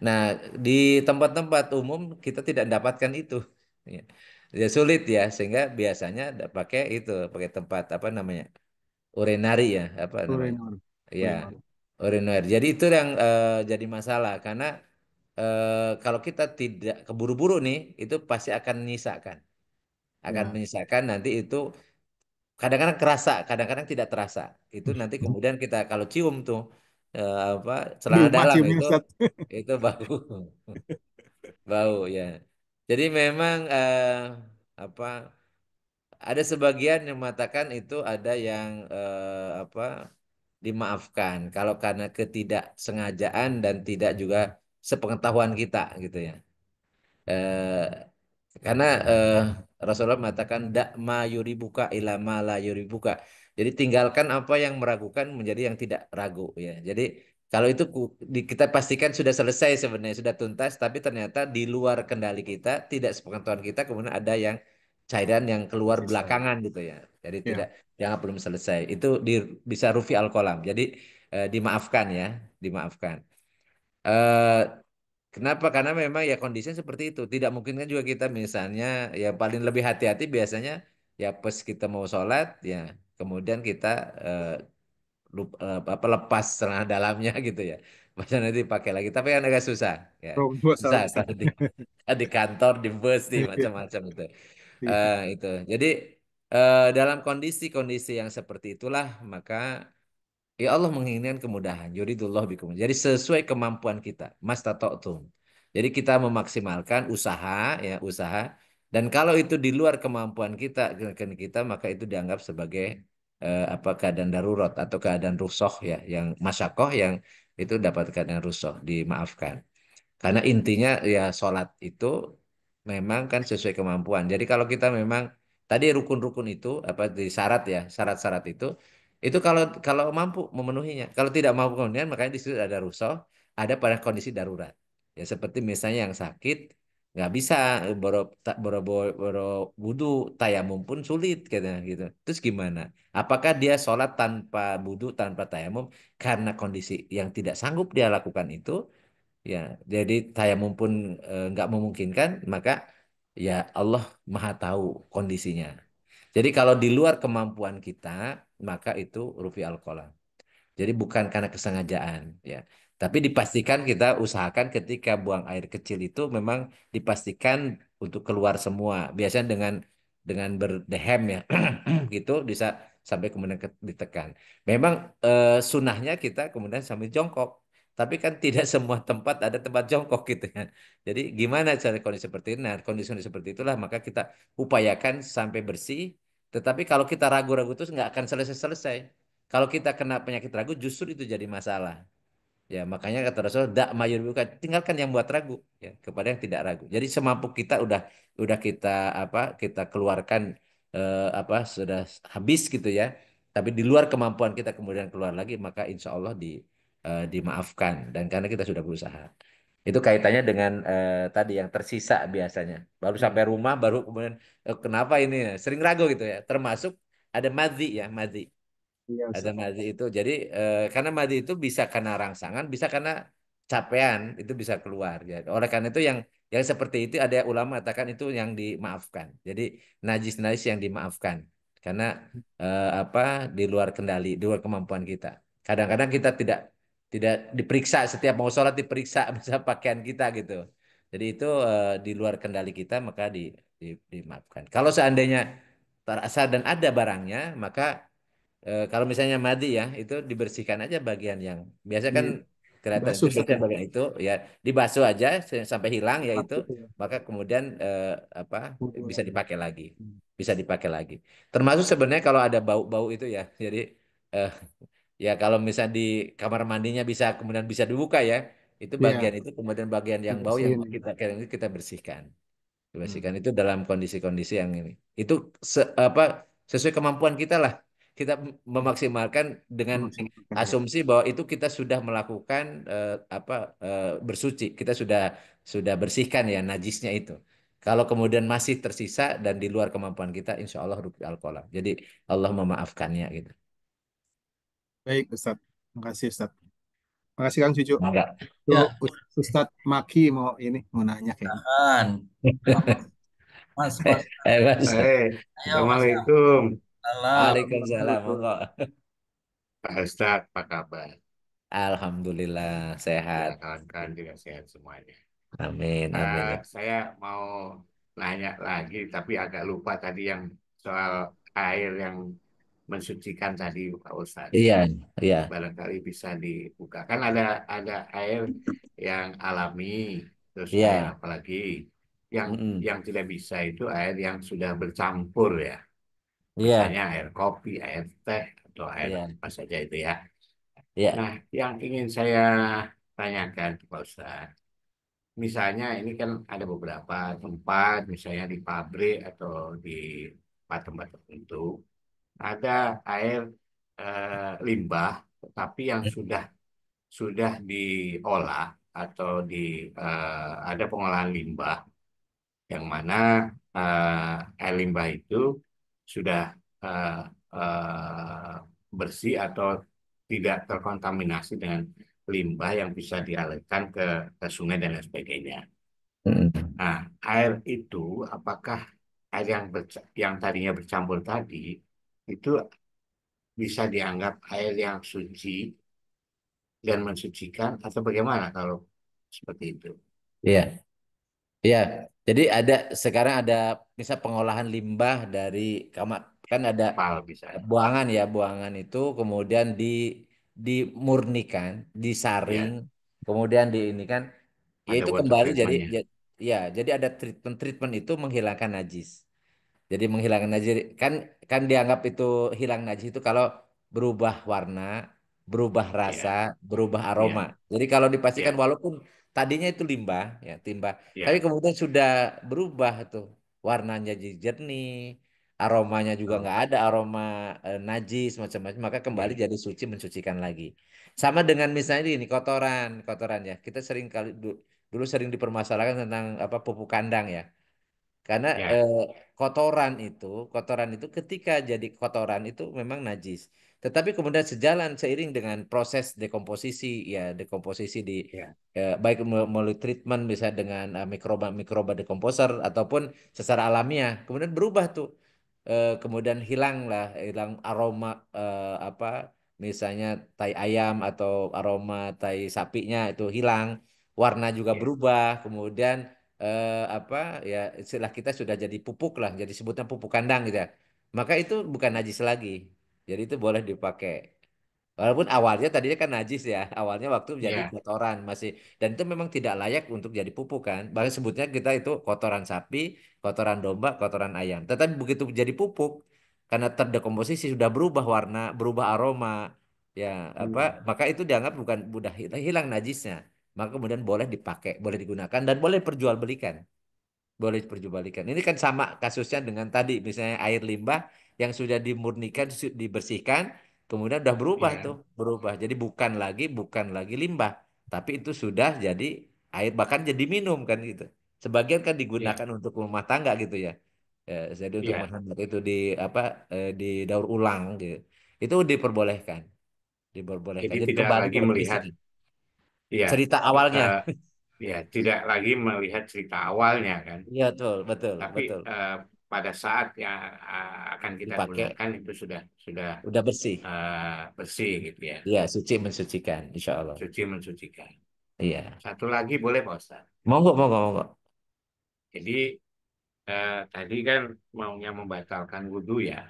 Nah, di tempat-tempat umum kita tidak dapatkan itu. Ya. Ya, sulit ya, sehingga biasanya pakai itu, pakai tempat apa namanya? Urinari ya, apa namanya? Urinor. Ya, Urinor. uriner. Jadi itu yang jadi masalah karena kalau kita tidak keburu-buru nih, itu pasti akan menyisakan. Akan Ya. menyisakan nanti itu kadang-kadang kerasa, kadang-kadang tidak terasa. Itu nanti kemudian kita kalau cium tuh apa Di celana rumah dalam ciumnya Ustadz. itu bau. Bau ya. Jadi memang apa ada sebagian yang mengatakan itu ada yang apa dimaafkan kalau karena ketidaksengajaan dan tidak juga sepengetahuan kita gitu ya. Eh, karena Rasulullah mengatakan dak ma yuribuka ila ma la yuribuka. Jadi tinggalkan apa yang meragukan menjadi yang tidak ragu ya. Jadi kalau itu kita pastikan sudah selesai sebenarnya sudah tuntas, tapi ternyata di luar kendali kita, tidak sepengetahuan kita, kemudian ada yang cairan yang keluar Sisa. belakangan gitu ya. Jadi tidak Ya, jangan belum selesai. Itu bisa rufi al-qalam. Jadi dimaafkan ya, dimaafkan. Eh, Kenapa? Karena memang ya kondisinya seperti itu. Tidak mungkin kan juga kita misalnya ya paling lebih hati-hati biasanya ya pas kita mau sholat ya kemudian kita eh, apa lepas celana dalamnya gitu ya. Masa nanti pakai lagi. Tapi kan agak susah ya. Robo Susah Ustaz. kalau di kantor, di bus, di macam-macam itu. Iya. Itu. Jadi dalam kondisi-kondisi yang seperti itulah maka ya Allah menginginkan kemudahan. Yuridullah bikum. Jadi sesuai kemampuan kita. Mastata'tum. Jadi kita memaksimalkan usaha ya usaha. Dan kalau itu di luar kemampuan kita maka itu dianggap sebagai apa keadaan darurat atau keadaan rusoh ya yang masyakoh yang itu dapat keadaan rusoh dimaafkan. Karena intinya ya sholat itu memang kan sesuai kemampuan. Jadi kalau kita memang tadi rukun-rukun itu apa di syarat ya syarat-syarat itu kalau kalau mampu memenuhinya. Kalau tidak mampu kemudian makanya di situ ada rukhsah, ada pada kondisi darurat. Ya seperti misalnya yang sakit nggak bisa boro boro boro, boro wudu tayamum pun sulit katanya gitu. Terus gimana? Apakah dia sholat tanpa wudu tanpa tayamum karena kondisi yang tidak sanggup dia lakukan itu? Ya, jadi tayamum pun nggak memungkinkan, maka ya Allah Maha tahu kondisinya. Jadi kalau di luar kemampuan kita, maka itu rufi al-qalam. Jadi bukan karena kesengajaan, ya. Tapi dipastikan kita usahakan ketika buang air kecil itu memang dipastikan untuk keluar semua. Biasanya dengan berdehem ya, gitu bisa sampai kemudian ditekan. Memang sunahnya kita kemudian sambil jongkok. Tapi kan tidak semua tempat ada tempat jongkok gitu kan. Jadi gimana cara kondisi seperti ini? Nah, kondisi seperti itulah maka kita upayakan sampai bersih. Tetapi kalau kita ragu-ragu terus nggak akan selesai-selesai. Kalau kita kena penyakit ragu justru itu jadi masalah. Ya, makanya kata Rasul, dak mayur bukan, tinggalkan yang buat ragu ya kepada yang tidak ragu. Jadi semampu kita udah kita apa kita keluarkan apa sudah habis gitu ya. Tapi di luar kemampuan kita kemudian keluar lagi maka insya Allah dimaafkan dan karena kita sudah berusaha. Itu kaitannya dengan tadi yang tersisa biasanya. Baru Iya. sampai rumah baru kemudian kenapa ini sering ragu gitu ya. Termasuk ada madzi ya, madzi. Iya, Ada Ustaz. madi itu. Jadi karena madi itu bisa karena rangsangan, bisa karena capean, itu bisa keluar. Ya. Oleh karena itu yang seperti itu ada ulama katakan itu yang dimaafkan. Jadi najis-najis yang dimaafkan. Karena apa di luar kendali, di luar kemampuan kita. Kadang-kadang kita tidak tidak diperiksa setiap mau sholat diperiksa bisa pakaian kita gitu. Jadi itu di luar kendali kita maka dimaafkan. Kalau seandainya terasa dan ada barangnya, maka kalau misalnya madi ya, itu dibersihkan aja bagian yang biasa kan kelihatan itu Dibasuh Ustaz biasanya ya. bagian itu ya dibasuh aja sampai hilang ya itu, Takut ya. maka kemudian apa Wudu bisa lagi. dipakai lagi, Hmm. bisa dipakai lagi. Termasuk sebenarnya kalau ada bau-bau itu ya, jadi eh, ya kalau misalnya di kamar mandinya bisa kemudian bisa dibuka ya, itu bagian Iya, itu kemudian bagian yang bau yang dibersihin. kita bersihkan. Hmm. Dipastikan itu dalam kondisi-kondisi yang ini. Itu apa sesuai kemampuan kita lah. Kita memaksimalkan dengan Memaksimalkan ya. asumsi bahwa itu kita sudah melakukan apa bersuci. Kita sudah bersihkan ya najisnya itu. Kalau kemudian masih tersisa dan di luar kemampuan kita, insya Allah rupi al-qalam. Jadi Allah memaafkannya gitu. Baik, Ustaz. Makasih, Ustaz. Makasih Kang Cucu. Enggak. Tuh, Ya, Ustaz Maki mau nanya kayaknya. kan. Mas. Mas. Ayo, Mas. Assalamualaikum, Salam. Waalaikumsalam. Monggo. Pak Ustadz, apa kabar? Alhamdulillah sehat. Ya, kawan-kawan juga sehat semuanya. Amin, amin ya. Saya mau nanya lagi, tapi agak lupa tadi yang soal air yang mensucikan tadi, Pak Ustadz. Iya, iya. Barangkali bisa dibuka. Kan ada air yang alami, terus air Iya, apalagi yang mm-mm. yang tidak bisa itu air yang sudah bercampur ya. Iya, Misalnya air kopi, air teh, atau air iya, apa saja itu ya. iya, Nah, yang ingin saya tanyakan, Pak Ustaz, misalnya ini kan ada beberapa tempat, misalnya di pabrik atau di tempat-tempat tertentu, ada air limbah, tapi yang sudah diolah atau ada pengolahan limbah, yang mana air limbah itu sudah eh, eh, bersih atau tidak terkontaminasi dengan limbah yang bisa dialirkan ke sungai dan lain sebagainya. Mm. Nah, air itu apakah air yang tadinya bercampur tadi itu bisa dianggap air yang suci dan mensucikan atau bagaimana kalau seperti itu? Iya. Iya, jadi sekarang ada misal pengolahan limbah dari kamar, kan ada Pal misalnya. buangan ya, buangan itu kemudian dimurnikan, disaring, Ya, kemudian di ini kan, ya ada itu water kembali treatmentnya. ya, jadi ada treatment itu menghilangkan najis. Jadi menghilangkan najis kan kan dianggap itu hilang najis itu kalau berubah warna, berubah rasa, Ya, berubah aroma. ya, Jadi kalau dipastikan ya, walaupun tadinya itu limbah ya, limbah, tapi ya. kemudian sudah berubah tuh warnanya jadi jernih, aromanya juga Oh, nggak ada aroma najis macam-macam, maka kembali ya, jadi suci mensucikan lagi. Sama dengan misalnya ini kotoran, kotoran ya. Kita sering kali dulu sering dipermasalahkan tentang apa pupuk kandang ya. Karena ya, kotoran itu ketika jadi kotoran itu memang najis. Tetapi kemudian sejalan seiring dengan proses dekomposisi, ya dekomposisi ya, baik melalui treatment bisa dengan mikroba dekomposer ataupun secara alamiah, kemudian berubah tuh. Kemudian hilang aroma apa misalnya tai ayam atau aroma tai sapinya itu hilang, warna juga ya, berubah, kemudian apa ya istilah kita sudah jadi pupuk lah, jadi sebutnya pupuk kandang gitu ya. Maka itu bukan najis lagi. Jadi itu boleh dipakai. Walaupun awalnya tadinya kan najis ya, awalnya waktu jadi ya, kotoran masih dan itu memang tidak layak untuk jadi pupuk kan. Bahkan sebutnya kita itu kotoran sapi, kotoran domba, kotoran ayam. Tetapi begitu jadi pupuk karena terdekomposisi sudah berubah warna, berubah aroma, ya apa, hmm, maka itu dianggap bukan udah hilang najisnya. Maka kemudian boleh dipakai, boleh digunakan dan boleh perjualbelikan. Boleh diperjualbelikan. Ini kan sama kasusnya dengan tadi, misalnya air limbah yang sudah dimurnikan, dibersihkan, kemudian udah berubah tuh, ya, berubah. Jadi bukan lagi limbah, tapi itu sudah jadi air bahkan jadi minum kan gitu. Sebagian kan ya, digunakan untuk rumah tangga gitu ya. Ya, jadi untuk ya. menghemat itu didaur ulang gitu. Itu diperbolehkan, diperbolehkan. Jadi Jadi tidak kembali lagi pada melihat, basic ya, cerita awalnya. eh, ya, tidak lagi melihat cerita awalnya kan. Iya betul, betul, Tapi betul. pada saat yang akan kita Dipakai, gunakan itu sudah udah bersih. bersih gitu ya, Iya, suci mensucikan, insya Allah. suci mensucikan. Iya. Satu lagi boleh Pak Ustaz. Monggo, monggo, monggo. Jadi tadi kan maunya membatalkan wudhu ya,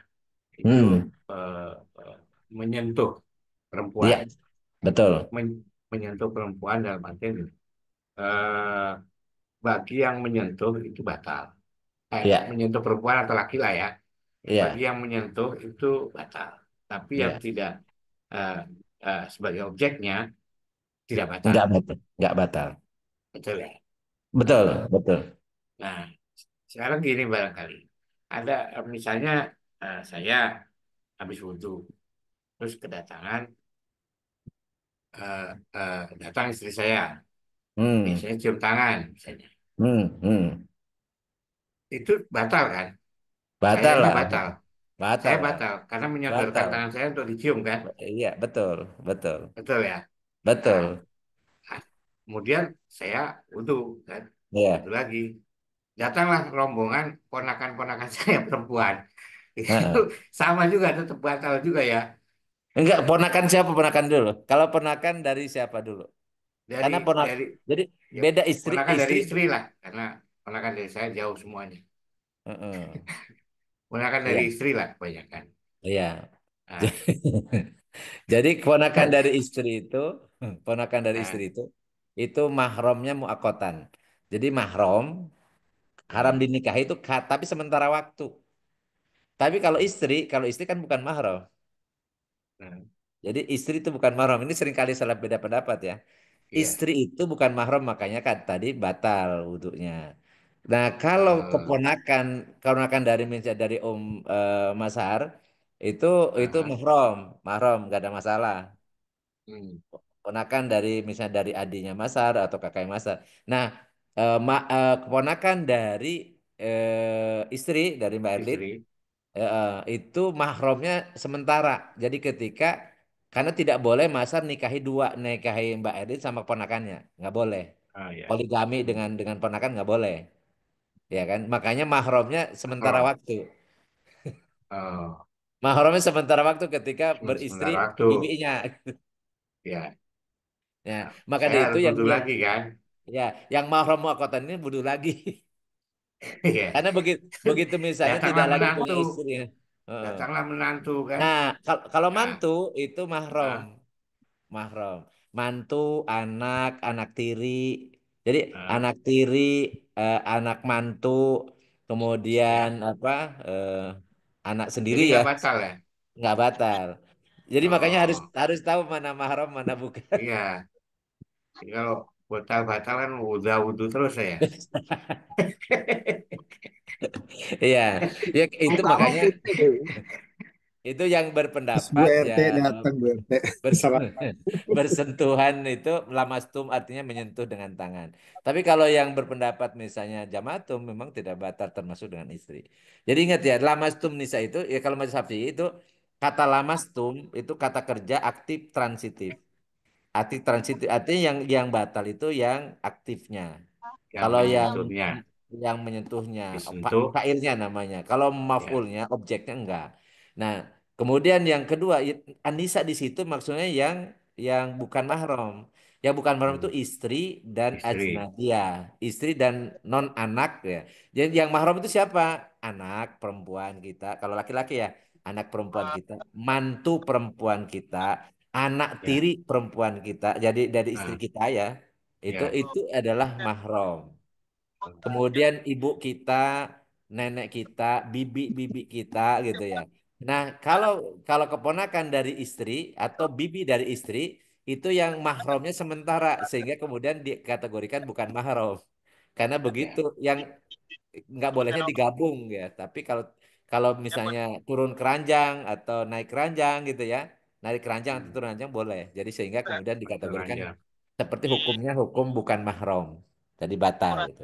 itu Hmm, eh, eh, menyentuh iya, perempuan, betul. menyentuh perempuan dalam artian eh, bagi yang menyentuh itu batal. Iya, Menyentuh perempuan atau laki lah ya. Bagi iya, yang menyentuh itu batal. Tapi yang iya. tidak eh, sebagai objeknya tidak batal. Enggak batal, enggak batal. Betul ya. Betul, Nah, betul. nah, sekarang gini barangkali. Ada misalnya saya habis wudhu, terus kedatangan datang istri saya, Hmm, biasanya cium tangan misalnya. hmm. Itu batal kan? Batal Sayanya lah, batal. batal Saya lah, batal karena menyodorkan batal. tangan saya untuk dicium kan? Iya, betul, betul, Betul ya. Nah, betul. ah, kemudian saya wudhu kan, wudhu Iya. lagi. Datanglah rombongan ponakan-ponakan saya perempuan. Itu Heeh. sama juga, tetap batal juga ya. Enggak, ponakan siapa ponakan dulu? Kalau ponakan dari siapa dulu? Dari Karena dari jadi ya, beda istri, ponakan dari istri. istri lah, karena ponakan dari saya jauh semuanya. Heeh. Ponakan dari Iya, istri lah kebanyakan. iya. Nah, Jadi ponakan dari nah, istri itu mahramnya muakotan. Jadi mahram haram nah, dinikahi itu tapi sementara waktu. Tapi kalau istri kan bukan mahram. nah, Jadi istri itu bukan mahram. Ini seringkali salah beda pendapat ya. Iya. Istri itu bukan mahram, makanya kan tadi batal wudhunya. Nah, kalau Eh, keponakan dari misalnya dari Masar itu ah, mahram, mahram nggak ada masalah. hmm, Keponakan dari misalnya dari adiknya Masar atau kakaknya Masar. Nah, keponakan dari istri dari Mbak Erlin istri. itu mahramnya sementara. Jadi karena tidak boleh Masar nikahi Mbak Erlin sama keponakannya, nggak boleh. Ah ya. Poligami Hmm. dengan ponakan nggak boleh, ya kan? Makanya mahramnya sementara Mahram. waktu. Oh, Mahramnya sementara waktu ketika beristri sementara waktu. bibinya. Ya. Ya, Nah, maka saya dari itu harus yang butuh yang lagi kan? ya yang mahram muakkatan ini bunuh lagi. Iya. Karena begitu begitu misalnya tidak Datanglah lagi menantu. punya istri. Heeh. Datanglah menantu kan? Nah, kalau Nah, mantu itu mahram, ah, mahram. Mantu, anak tiri. Jadi ah. anak tiri, anak mantu, kemudian Ya. apa? eh, Anak Jadi sendiri ya, nggak batal ya? nggak batal. Jadi makanya harus Oh, harus tahu mana mahram, mana bukan. iya. Jadi kalau batal-batal kan udah wudhu terus saya. Iya, ya itu Kamu makanya gitu deh. itu yang Terus Bu berpendapat ya RT datang, Bu RT. bers- Salah. bersentuhan itu lamastum artinya menyentuh dengan tangan. Tapi kalau yang berpendapat misalnya jamatum memang tidak batal termasuk dengan istri. Jadi ingat ya, lamastum nisa itu ya kalau mazhab Syafi'i itu kata lamastum itu kata kerja aktif transitif. Aktif transitif artinya yang batal itu yang aktifnya. Yang Kalau menyentuhnya. yang menyentuhnya, Disentuh. failnya namanya. Kalau Ya. maf'ulnya, objeknya enggak. Nah, kemudian yang kedua, Anisa di situ maksudnya yang bukan mahram. Yang bukan mahram Hmm. itu istri dan Istri. ajnabiyah, istri dan non anak ya. Jadi yang mahram itu siapa? Anak perempuan kita. Kalau laki-laki ya, anak perempuan kita, mantu perempuan kita, anak Ya. tiri perempuan kita. Jadi dari istri Ah, kita ya. ya. Itu adalah mahram. Kemudian ibu kita, nenek kita, bibi-bibi kita gitu ya. Nah, kalau keponakan dari istri atau bibi dari istri itu yang mahramnya sementara sehingga kemudian dikategorikan bukan mahram. Karena begitu Ya. yang nggak bolehnya digabung ya. Tapi kalau kalau misalnya turun keranjang atau naik keranjang gitu ya, naik keranjang atau Hmm. turun keranjang boleh. Jadi sehingga kemudian dikategorikan Telanjang. seperti hukumnya hukum bukan mahram. Jadi batal gitu.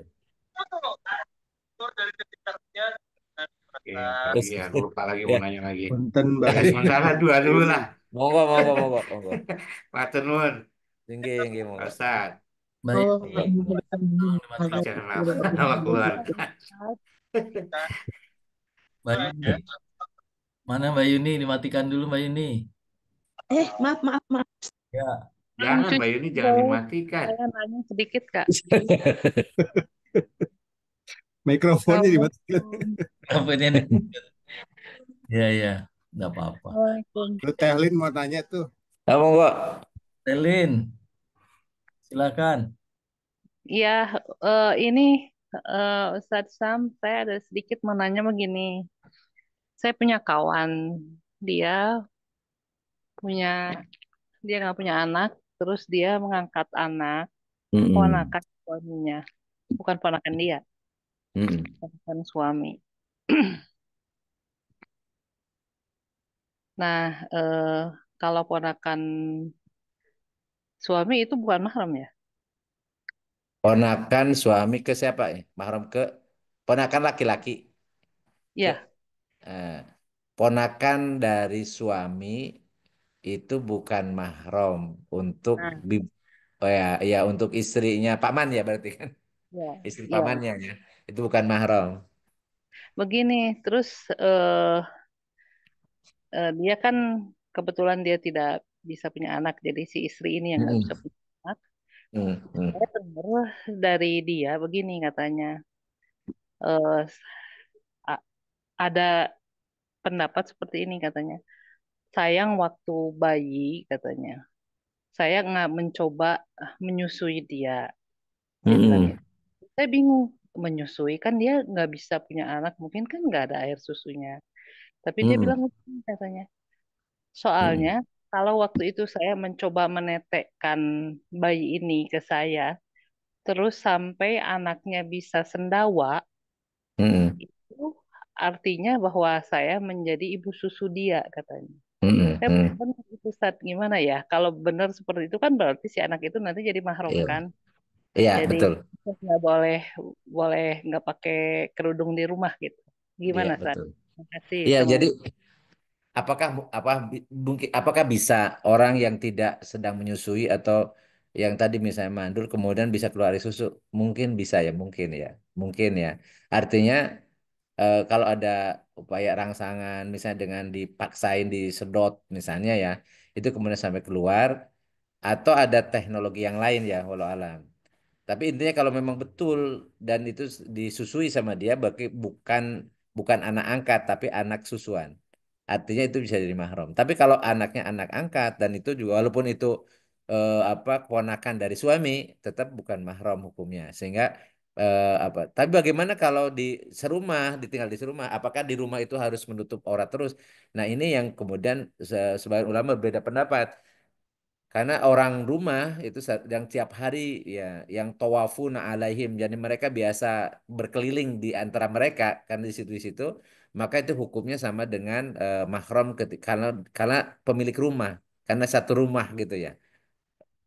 Oke, apalagi Terus ya, aku lupa lagi mau ya, nanya lagi. Punten Ya, balik. sementara dua dulu lah. monggo monggo monggo monggo. Matur nuwun, Tinggi tinggi Pak monggo. Ustadz. Baik, Nih, dimatikan. jangan lama sama keluarga. Mbak Yuni, mana Mbak Yuni? Dimatikan dulu Mbak Yuni. Maaf, maaf, maaf. Ya, Jangan, Cuci Mbak Yuni, jangan dulu. dimatikan. Saya nanya sedikit, Kak. Mikrofonnya dimatikan. Assalamualaikum. apa ini? Ya, ya, nggak apa-apa. Lu Tehlin mau tanya tuh. Ah, monggo. Selin, silakan. Ya, ini Ustadz Sam, saya ada sedikit mau nanya begini. Saya punya kawan, dia punya dia nggak punya anak, terus dia mengangkat anak Mm-mm. ponakan suaminya, bukan ponakan dia, Mm-mm. ponakan suami. Nah, kalau ponakan suami itu bukan mahram ya? Ponakan suami ke siapa ya? Mahram ke ponakan laki-laki ke Ya. eh, ponakan dari suami itu bukan mahram untuk Nah, oh ya ya untuk istrinya Paman ya berarti kan ya, istri ya. pamannya ya itu bukan mahram. Begini, terus eh dia kan kebetulan dia tidak bisa punya anak, jadi si istri ini yang nggak bisa Mm-mm. punya anak. Mm-mm. Saya dengar dari dia begini katanya, eh, a- ada pendapat seperti ini katanya. Sayang waktu bayi katanya, saya nggak mencoba menyusui dia. Dia bilang Mm-mm. gitu. Saya bingung menyusui kan dia nggak bisa punya anak, mungkin kan nggak ada air susunya. Tapi dia bilang Mm-mm. begini katanya. Soalnya Mm-mm. kalau waktu itu saya mencoba menetekkan bayi ini ke saya, terus sampai anaknya bisa sendawa, Mm-mm. itu artinya bahwa saya menjadi ibu susu dia katanya. Mm-mm. Saya Mm. belum benar itu Ustaz, gimana ya? Kalau benar seperti itu kan berarti si anak itu nanti jadi mahram Iya, kan? iya Jadi betul. nggak boleh boleh nggak pakai kerudung di rumah gitu. Iya Gimana Ustaz? betul. Terima kasih Iya, sama jadi apakah mungkin apakah bisa orang yang tidak sedang menyusui atau yang tadi misalnya mandul kemudian bisa keluar dari susu? Mungkin bisa ya, mungkin ya. Artinya kalau ada upaya rangsangan misalnya dengan dipaksain disedot misalnya ya, itu kemudian sampai keluar atau ada teknologi yang lain ya, walau alam. Tapi intinya kalau memang betul dan itu disusui sama dia, berarti bukan bukan anak angkat tapi anak susuan. Artinya itu bisa jadi mahram. Tapi kalau anaknya anak angkat dan itu juga walaupun itu apa keponakan dari suami, tetap bukan mahram hukumnya. Sehingga apa? Tapi bagaimana kalau di serumah, ditinggal di serumah? Apakah di rumah itu harus menutup aurat terus? Nah ini yang kemudian sebagian ulama berbeda pendapat. Karena orang rumah itu yang tiap hari ya yang tawafuna alaihim jadi mereka biasa berkeliling di antara mereka kan di situ maka itu hukumnya sama dengan mahram karena pemilik rumah karena satu rumah gitu ya.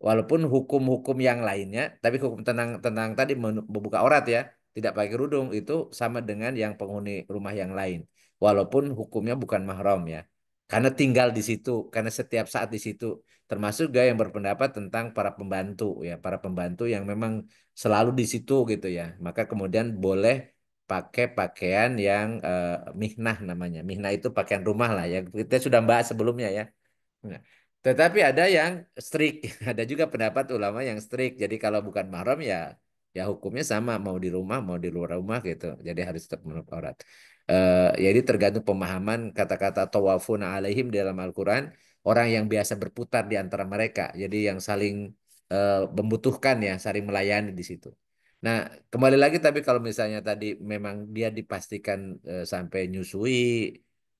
Walaupun hukum-hukum yang lainnya, tapi hukum tentang tentang tadi membuka aurat ya, tidak pakai kerudung itu sama dengan yang penghuni rumah yang lain. Walaupun hukumnya bukan mahram ya. Karena tinggal di situ, karena setiap saat di situ. Termasuk juga yang berpendapat tentang para pembantu ya, para pembantu yang memang selalu di situ gitu ya. Maka kemudian boleh pakai pakaian yang mihnah namanya. Mihnah itu pakaian rumah lah ya. Kita sudah bahas sebelumnya ya. Nah, tetapi ada yang strict, ada juga pendapat ulama yang strict. Jadi kalau bukan mahram ya, ya hukumnya sama, mau di rumah, mau di luar rumah gitu. Jadi harus tetap menutup aurat. Jadi tergantung pemahaman kata-kata tawafuna alaihim di dalam Al-Quran, orang yang biasa berputar di antara mereka. Jadi yang saling membutuhkan ya, saling melayani di situ. Nah, kembali lagi tapi kalau misalnya tadi memang dia dipastikan sampai nyusui,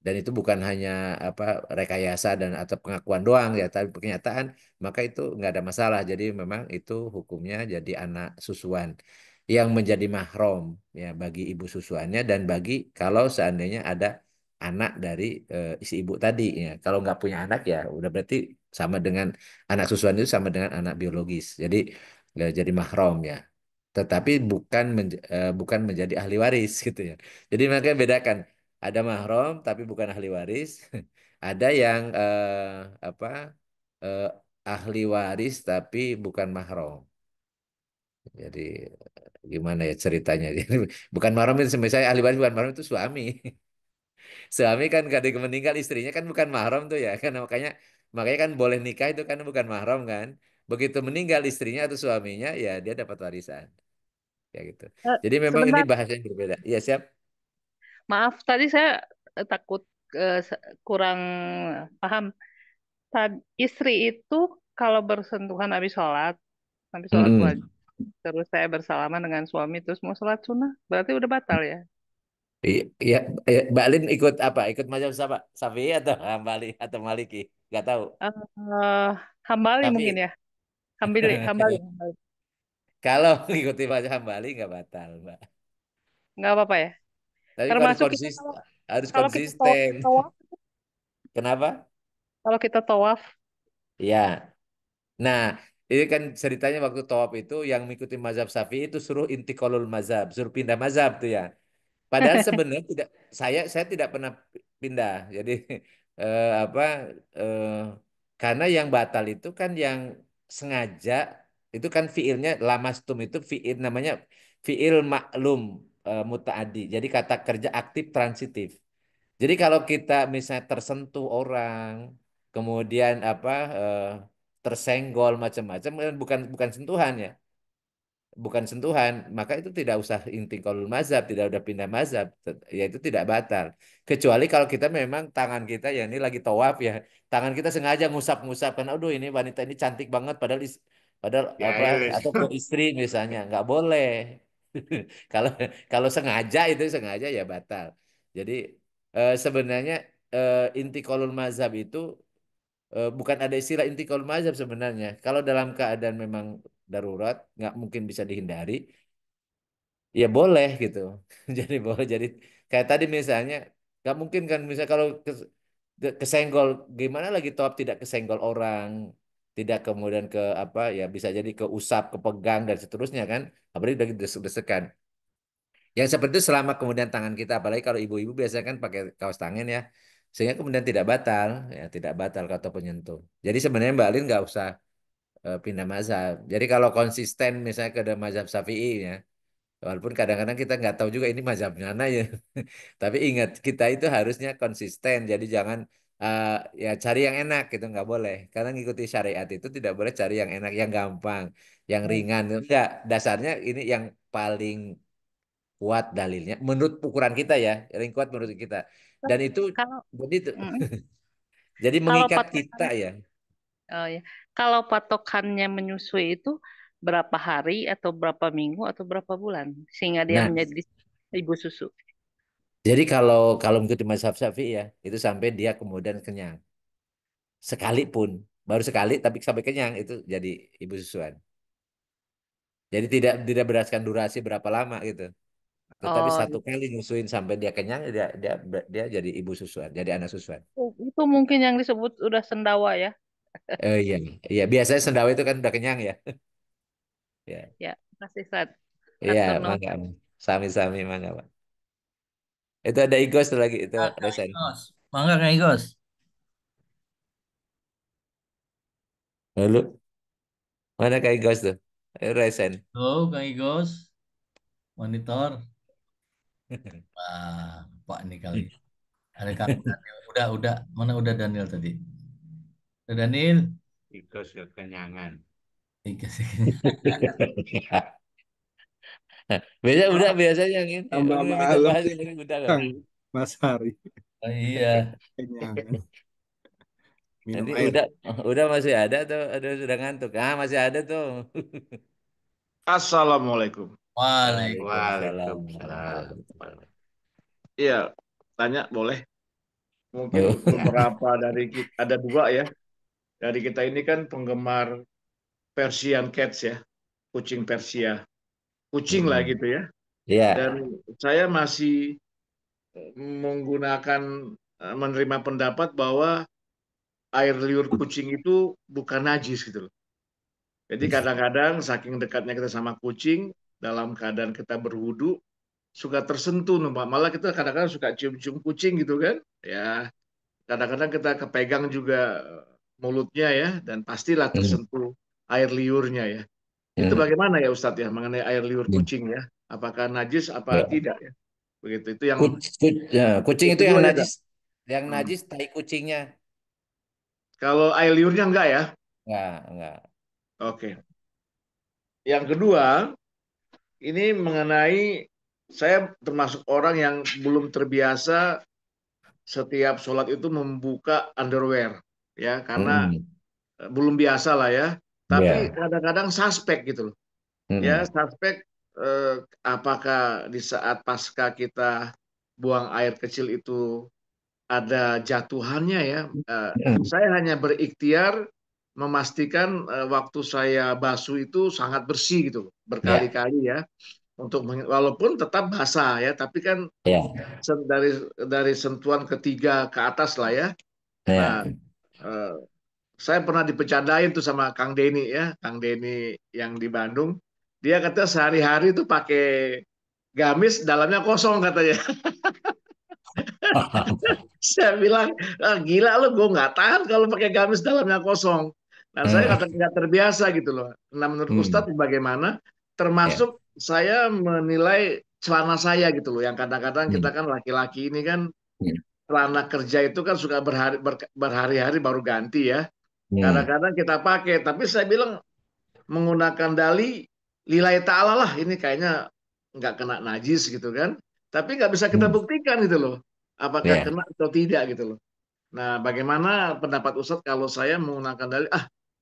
dan itu bukan hanya apa rekayasa dan atau pengakuan doang ya tapi kenyataan maka itu nggak ada masalah jadi memang itu hukumnya jadi anak susuan yang menjadi mahram ya bagi ibu susuannya dan bagi kalau seandainya ada anak dari si ibu tadi ya kalau nggak punya anak ya udah berarti sama dengan anak susuan itu sama dengan anak biologis jadi nggak jadi mahram ya tetapi bukan menjadi ahli waris gitu ya jadi makanya bedakan ada mahram tapi bukan ahli waris. Ada yang apa eh, ahli waris tapi bukan mahram. Jadi gimana ya ceritanya? Jadi, bukan mahram itu misalnya ahli waris bukan mahram itu suami. Suami kan ketika meninggal istrinya kan bukan mahram tuh ya kan makanya makanya kan boleh nikah itu kan bukan mahram kan. Begitu meninggal istrinya atau suaminya ya dia dapat warisan. Ya gitu. Jadi memang ini sebentar, bahasanya berbeda. Iya siap. maaf tadi saya takut kurang paham. Istri itu kalau bersentuhan habis sholat Mm-mm. wajib, terus saya bersalaman dengan suami terus mau sholat sunnah, berarti udah batal ya? Iya, iya, Mbak Lin ikut apa? Ikut mazhab siapa? Syafi'i atau Hambali atau Maliki? Gak tahu. Eh, Hambali mungkin Syafi'i. ya, Hambali. Kalau ikuti mazhab Hambali nggak batal, Mbak. Nggak apa-apa ya. Tapi kalau Termasuk kita konsisten, harus kalau kita konsisten. tawaf, Kenapa? kalau kita tawaf, Ya. Nah, ini kan ceritanya waktu tawaf itu yang mengikuti mazhab Syafi'i itu suruh intiqalul mazhab, suruh pindah mazhab tuh ya. Padahal sebenarnya tidak saya tidak pernah pindah. Jadi apa eh, karena yang batal itu kan yang sengaja itu kan fiilnya lamastum itu fiil namanya fiil maklum mutaadi. Jadi kata kerja aktif transitif. Jadi kalau kita misalnya tersentuh orang, kemudian apa tersenggol macam-macam kan bukan bukan sentuhan ya bukan sentuhan, maka itu tidak usah intiqalul mazhab, tidak udah pindah mazhab, ya itu tidak batal. Kecuali kalau kita memang tangan kita ya ini lagi tawaf ya, tangan kita sengaja ngusap-ngusap kan, aduh ini wanita ini cantik banget padahal padahal apa Ya, atau ke istri misalnya, nggak boleh. Kalau kalau sengaja itu sengaja ya batal. Jadi sebenarnya intiqalul mazhab itu bukan ada istilah intikal mazhab sebenarnya. Kalau dalam keadaan memang darurat, nggak mungkin bisa dihindari, ya boleh gitu. Jadi boleh. Jadi kayak tadi misalnya, nggak mungkin kan misalnya kalau kesenggol, gimana lagi toab tidak kesenggol orang, tidak kemudian ke apa ya bisa jadi keusap, kepegang dan seterusnya kan. Apalagi lagi desek-desekan. Yang seperti itu selama kemudian tangan kita, apalagi kalau ibu-ibu biasanya kan pakai kaos tangan ya, sehingga kemudian tidak batal, ya tidak batal atau penyentuh. Jadi sebenarnya Mbak Alin nggak usah pindah mazhab. Jadi kalau konsisten misalnya ke mazhab Syafi'i ya, walaupun kadang-kadang kita nggak tahu juga ini mazhab mana ya, tapi ingat kita itu harusnya konsisten. Jadi jangan eh, ya cari yang enak gitu nggak boleh. Karena ngikuti syariat itu tidak boleh cari yang enak, yang gampang, yang ringan. Enggak, dasarnya ini yang paling kuat dalilnya menurut ukuran kita ya, yang kuat menurut kita. Dan itu Kalau jadi itu mm, jadi kalau mengikat kita patokan, ya. oh ya, kalau patokannya menyusui itu berapa hari atau berapa minggu atau berapa bulan sehingga dia Nah, menjadi ibu susu. jadi kalau kalau mengikuti mazhab Syafi'i ya, itu sampai dia kemudian kenyang. Sekalipun baru sekali tapi sampai kenyang itu jadi ibu susuan. Jadi tidak berdasarkan durasi berapa lama gitu. Tetapi Oh, satu kali nyusuin sampai dia kenyang dia jadi ibu susuan, jadi anak susuan. itu mungkin yang disebut udah sendawa ya. Iya, iya biasanya sendawa itu kan udah kenyang ya. Ya, Ya, kasih saat iya, atur no. mangga. Sami-sami mangga, Pak. Itu ada Igos tuh lagi itu Nah, Kang resen. Igos. Mangga Kang Igos. Lalu mana Kak Igos tuh? Resen. Tuh Kang Igos. Monitor. Pak nih kali. Ada Kang Daniel. Udah. Mana udah Daniel tadi? Udah Daniel. Ikut kekenyangan. Igos. Biasa udah Ah, biasanya yang ini. tambah Ini minta malam bahas nih, ini udah kan. Kang Mas Hari. Oh, iya. Kenyangan. Minum Nanti air. udah masih ada tuh, aduh sudah ngantuk. Ah masih ada tuh. Assalamualaikum. Waalaikumsalam. Waalaikumsalam. Waalaikumsalam. Iya, tanya boleh. Mungkin Oh, beberapa dari kita, ada dua ya. Dari kita ini kan penggemar Persian Cats ya, kucing Persia, kucing lah mm-mm. gitu ya. Dan Ya. saya masih menggunakan menerima pendapat bahwa air liur kucing itu bukan najis gitu loh. Jadi kadang-kadang saking dekatnya kita sama kucing, dalam keadaan kita berwudu, suka tersentuh, malah kita kadang-kadang suka cium-cium kucing gitu kan. Ya, kadang-kadang kita kepegang juga mulutnya ya, dan pastilah Mm, tersentuh air liurnya ya. Itu mm, bagaimana ya Ustadz ya mengenai air liur mm. kucing ya? Apakah najis apa Ya. tidak ya? Begitu. Itu yang Kucing itu kedua yang aja dah. najis. Yang Hmm. najis tai kucingnya. Kalau air liurnya enggak ya? Enggak. Oke. Yang kedua, ini mengenai saya termasuk orang yang belum terbiasa setiap sholat itu membuka underwear ya karena Mm-mm. belum biasa lah ya. Tapi Ya. kadang-kadang suspek gitu loh. Ya, Mm-mm. suspek apakah di saat pasca kita buang air kecil itu ada jatuhannya ya. Mm-mm. Saya hanya berikhtiar memastikan waktu saya basuh itu sangat bersih gitu, Ya. berkali-kali ya, untuk walaupun tetap basah ya, tapi kan Ya. dari sentuhan ketiga ke atas lah ya. Ya. Nah, eh, saya pernah dipecadain tuh sama Kang Deni ya, Kang Deni yang di Bandung. Dia kata sehari-hari tuh pakai gamis dalamnya kosong katanya. Saya bilang, ah, gila lo, gue nggak tahan kalau pakai gamis dalamnya kosong. Nah, saya nggak terbiasa gitu loh. Nah, menurut Mm. Ustadz bagaimana? Ya. Termasuk saya menilai celana saya gitu loh. Yang kadang-kadang kita Mm. kan laki-laki ini kan Mm. celana kerja itu kan suka berhari-hari baru ganti ya. Mm. Kadang-kadang kita pakai, tapi saya bilang menggunakan dali lillahi ta'ala lah, ini kayaknya nggak kena najis gitu kan. Tapi nggak bisa kita Mm. buktikan gitu loh. Apakah Ya. kena atau tidak gitu loh. Nah, bagaimana pendapat Ustadz kalau saya menggunakan dalil,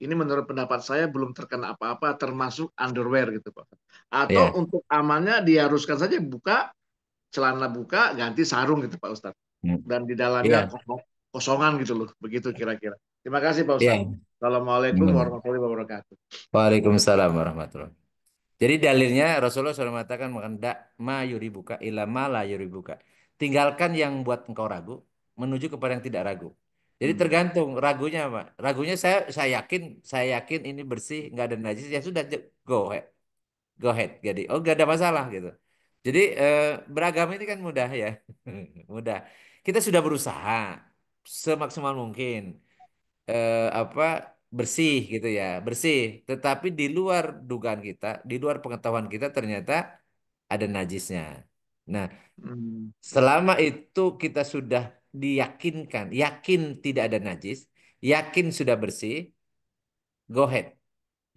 ini menurut pendapat saya belum terkena apa-apa, termasuk underwear gitu Pak. Atau Ya. untuk amannya diharuskan saja buka, celana buka, ganti sarung gitu Pak Ustadz. Mm. Dan di dalamnya Iya. kosongan gitu loh, begitu kira-kira. Terima kasih Pak Iya. Ustadz. Assalamualaikum Hmm. warahmatullahi wabarakatuh. Waalaikumsalam warahmatullahi. Jadi dalilnya Rasulullah sudah mengatakan makan dak ma yuribuka illa ma la yuribuka. Tinggalkan yang buat engkau ragu menuju kepada yang tidak ragu. Jadi Hmm. tergantung ragunya apa. Ragunya saya yakin ini bersih nggak ada najis ya sudah go ahead. Jadi nggak ada masalah gitu. Jadi beragama ini kan mudah ya, mudah. Kita sudah berusaha semaksimal mungkin apa bersih gitu ya, bersih. Tetapi di luar dugaan kita, di luar pengetahuan kita ternyata ada najisnya. Nah, Hmm. selama itu kita sudah diyakinkan, yakin tidak ada najis, yakin sudah bersih, go ahead,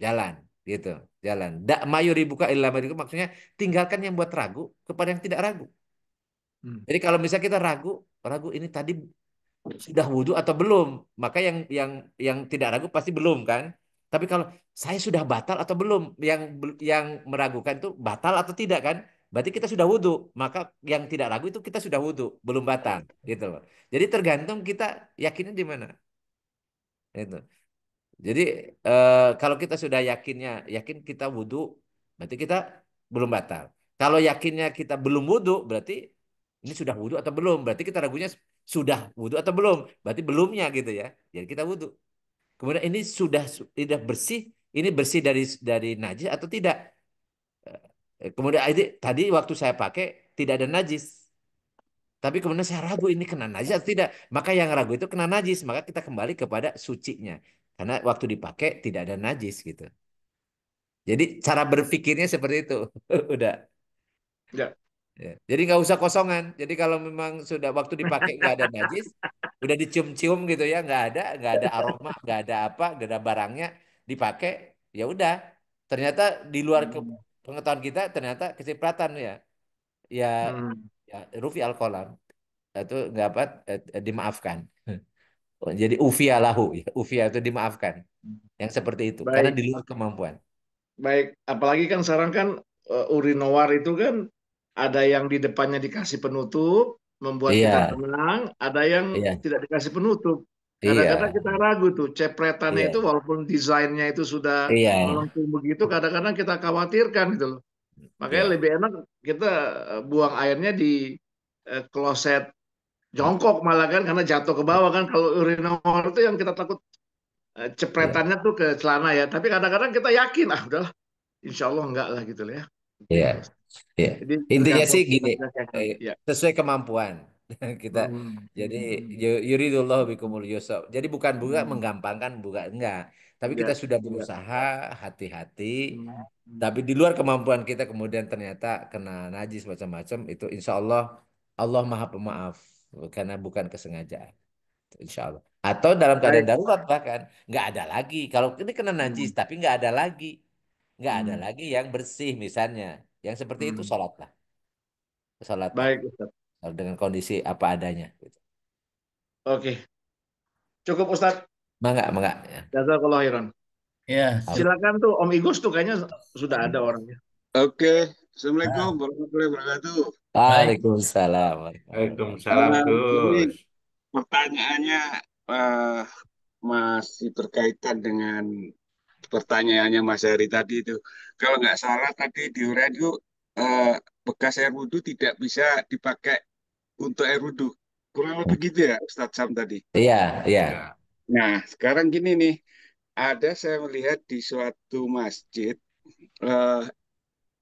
jalan gitu, jalan. Dak mayuri buka illa mayuri, maksudnya tinggalkan yang buat ragu kepada yang tidak ragu. Hmm. Jadi kalau misalnya kita ragu, ragu ini tadi sudah wudhu atau belum? Maka yang tidak ragu pasti belum kan? Tapi kalau saya sudah batal atau belum? Yang meragukan itu batal atau tidak kan? Berarti kita sudah wudhu. Maka yang tidak ragu itu kita sudah wudhu, belum batal gitu loh. Jadi tergantung kita yakinnya di mana. Itu. Jadi kalau kita sudah yakin kita wudhu, berarti kita belum batal. Kalau yakinnya kita belum wudhu, berarti ini sudah wudhu atau belum? Berarti kita ragunya sudah wudhu atau belum? Berarti belumnya gitu ya. Jadi kita wudhu. Kemudian ini sudah bersih, ini bersih dari najis atau tidak? Kemudian ini tadi waktu saya pakai tidak ada najis. Tapi kemudian saya ragu ini kena najis atau tidak. Maka yang ragu itu kena najis. Maka kita kembali kepada sucinya. Karena waktu dipakai tidak ada najis gitu. Jadi cara berpikirnya seperti itu. Udah. Ya. Ya. Jadi nggak usah kosongan. Jadi kalau memang sudah waktu dipakai nggak ada najis, udah dicium-cium gitu ya, nggak ada aroma, nggak ada apa, nggak ada barangnya dipakai, ya udah. Ternyata di luar Hmm. pengetahuan kita ternyata kecipratan ya, ya, Hmm. ya rufi al qalam itu nggak apa dimaafkan. Jadi ufia lahu, ya. Ufia itu dimaafkan. Yang seperti itu, karena Baik, di luar kemampuan. baik. Apalagi kan sekarang kan urinowar itu kan ada yang di depannya dikasih penutup, membuat kita Iya, tenang, ada yang iya, tidak dikasih penutup. Kadang-kadang iya, kita ragu tuh, cepretannya itu iya, walaupun desainnya itu sudah iya, melengkung begitu, kadang-kadang kita khawatirkan gitu loh. Makanya iya, lebih enak kita buang airnya di kloset jongkok malah kan karena jatuh ke bawah kan kalau urinowar itu yang kita takut iya, cepretannya tuh ke celana ya. Tapi kadang-kadang kita yakin udahlah, insya Allah enggak lah gitu loh ya. Oke, iya. Iya. jadi Intinya tergantung sih kita gini, yakin. eh, Ya. sesuai kemampuan kita. Hmm. Jadi Hmm. yuridullahu bikumul yusra. Jadi bukan juga Hmm. menggampangkan, bukan enggak. Tapi kita Ya. sudah Ya. berusaha hati-hati. Hmm. Tapi di luar kemampuan kita kemudian ternyata kena najis macam-macam itu insya Allah Allah Maha Pemaaf karena bukan kesengajaan. Insya Allah. Atau dalam keadaan Baik. darurat bahkan nggak ada lagi. Kalau ini kena najis Hmm. tapi nggak ada lagi, nggak ada Hmm. lagi yang bersih misalnya. Yang seperti itu Hmm. sholatlah, sholatlah Baik, Ustaz. dengan kondisi apa adanya. Gitu. Oke, cukup Ustaz. Mangga, mangga. Ya. Jazakallah khairan. Ya, sip. Silakan tuh Om Igus tuh kayaknya sudah ada orangnya. Oke, Assalamualaikum Nah, warahmatullahi wabarakatuh. baik. Waalaikumsalam. Waalaikumsalam Ini Gus. pertanyaannya eh, masih berkaitan dengan pertanyaannya Mas Heri tadi itu. Kalau nggak salah tadi di radio eh, bekas air wudhu tidak bisa dipakai untuk air wudhu. Kurang lebih gitu ya Ustadz Sam tadi. Iya, iya. Ya. Nah, sekarang gini nih, ada saya melihat di suatu masjid eh,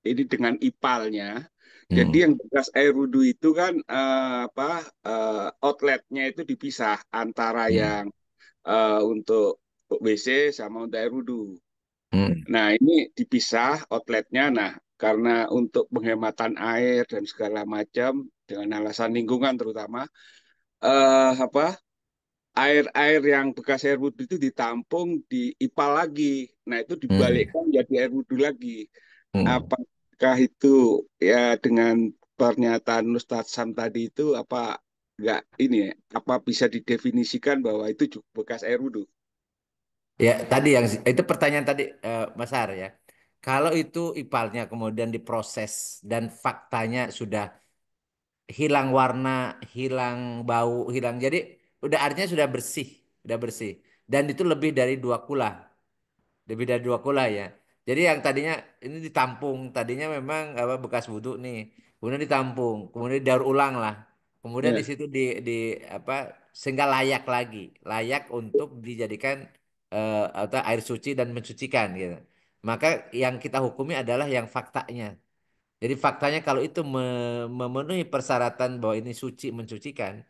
ini dengan ipalnya. Jadi Hmm, yang bekas air wudhu itu kan outletnya itu dipisah antara hmm, yang untuk WC sama untuk air wudhu. hmm, Nah ini dipisah outletnya. Nah karena untuk penghematan air dan segala macam dengan alasan lingkungan terutama apa air-air yang bekas air wudhu itu ditampung di ipal lagi. Nah itu hmm, dibalikkan jadi air wudhu lagi. hmm. Apakah itu ya dengan pernyataan Ustadz Sam tadi itu apa enggak ini ya, apa bisa didefinisikan bahwa itu juga bekas air wudhu? Ya, tadi yang itu pertanyaan tadi Mas Har ya. Kalau itu ipalnya kemudian diproses dan faktanya sudah hilang warna, hilang bau, hilang. Jadi udah artinya sudah bersih, udah bersih. Dan itu lebih dari 2 kula. Lebih dari 2 kula ya. Jadi yang tadinya ini ditampung, tadinya memang apa bekas wudhu nih, kemudian ditampung, kemudian didaur ulang lah, kemudian di Ya. situ di apa sehingga layak lagi, layak untuk dijadikan atau air suci dan mensucikan gitu. Maka yang kita hukumi adalah yang faktanya. Jadi faktanya kalau itu memenuhi persyaratan bahwa ini suci mensucikan,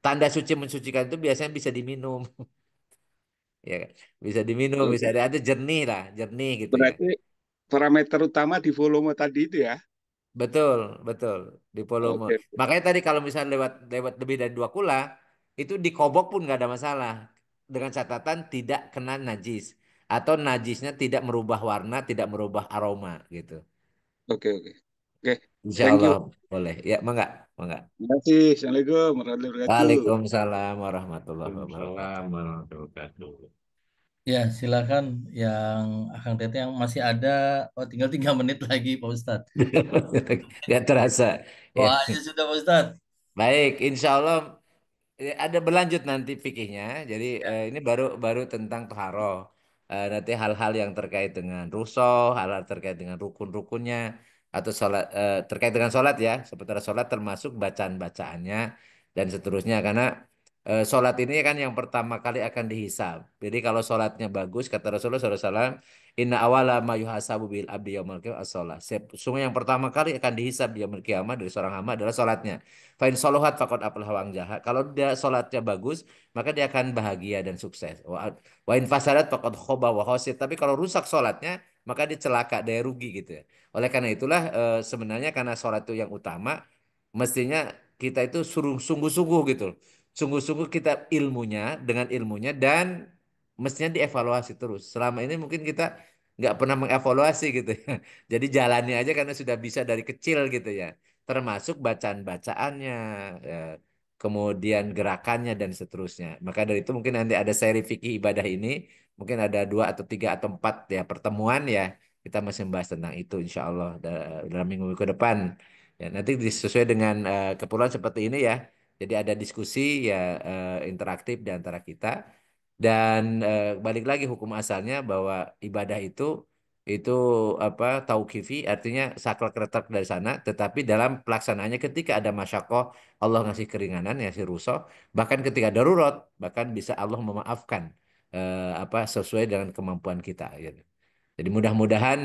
tanda suci mensucikan itu biasanya bisa diminum, ya kan? Bisa diminum, bisa Oke. ada jernih lah, jernih gitu ya. Berarti parameter utama di volume tadi itu ya. Betul, betul di volume. Oke. Makanya tadi kalau misalnya lewat lewat lebih dari 2 kula, itu dikobok pun nggak ada masalah. Dengan catatan tidak kena najis atau najisnya tidak merubah warna, tidak merubah aroma gitu. Oke, oke. Oke, Insya thank you. Allah boleh. Ya, mangga, mangga. Terima kasih. Assalamualaikum warahmatullahi wabarakatuh. Waalaikumsalam warahmatullahi wabarakatuh. Waalaikumsalam warahmatullahi wabarakatuh. Ya, silakan yang Akang Tete yang masih ada. Oh, tinggal 3 menit lagi, Pak Ustadz. Gak terasa. Ya. Oh, aja sudah, Pak Ustadz. Baik, insya Allah ada berlanjut nanti fikihnya. Jadi Ya. ini baru baru tentang toharoh. Nanti hal-hal yang terkait dengan rusoh, hal-hal terkait dengan rukun-rukunnya, atau sholat terkait dengan sholat ya, seputar sholat termasuk bacaan-bacaannya dan seterusnya. Karena sholat ini kan yang pertama kali akan dihisab. Jadi kalau sholatnya bagus, kata Rasulullah SAW, Inna awala ma yuhasabu bil abdi yaumil qiyamah as-sholat. Sungguh yang pertama kali akan dihisab di yaumil qiyamah dari seorang hamba adalah sholatnya. Fa'in solohat fakot apel hawang jahat. Kalau dia sholatnya bagus, maka dia akan bahagia dan sukses. Wa in fasadat fakot khoba wa khosir. Tapi kalau rusak sholatnya, maka dia celaka, dia rugi gitu ya. Oleh karena itulah sebenarnya karena sholat itu yang utama, mestinya kita itu suruh sungguh-sungguh gitu. Sungguh-sungguh kita ilmunya, dengan ilmunya dan mestinya dievaluasi terus. Selama ini mungkin kita nggak pernah mengevaluasi gitu ya. Jadi jalani aja karena sudah bisa dari kecil gitu ya, termasuk bacaan-bacaannya, ya, kemudian gerakannya dan seterusnya. Maka dari itu mungkin nanti ada seri fikih ibadah ini, mungkin ada 2 atau 3 atau 4 ya pertemuan ya, kita masih membahas tentang itu insya Allah dalam minggu ke depan. Ya, nanti sesuai dengan keperluan seperti ini ya. Jadi ada diskusi ya interaktif di antara kita. Dan balik lagi hukum asalnya bahwa ibadah itu apa tauqifi artinya saklek retak dari sana, tetapi dalam pelaksanaannya ketika ada masyakoh Allah ngasih keringanan ngasih rusuh, bahkan ketika darurat bahkan bisa Allah memaafkan apa sesuai dengan kemampuan kita gitu. Jadi mudah-mudahan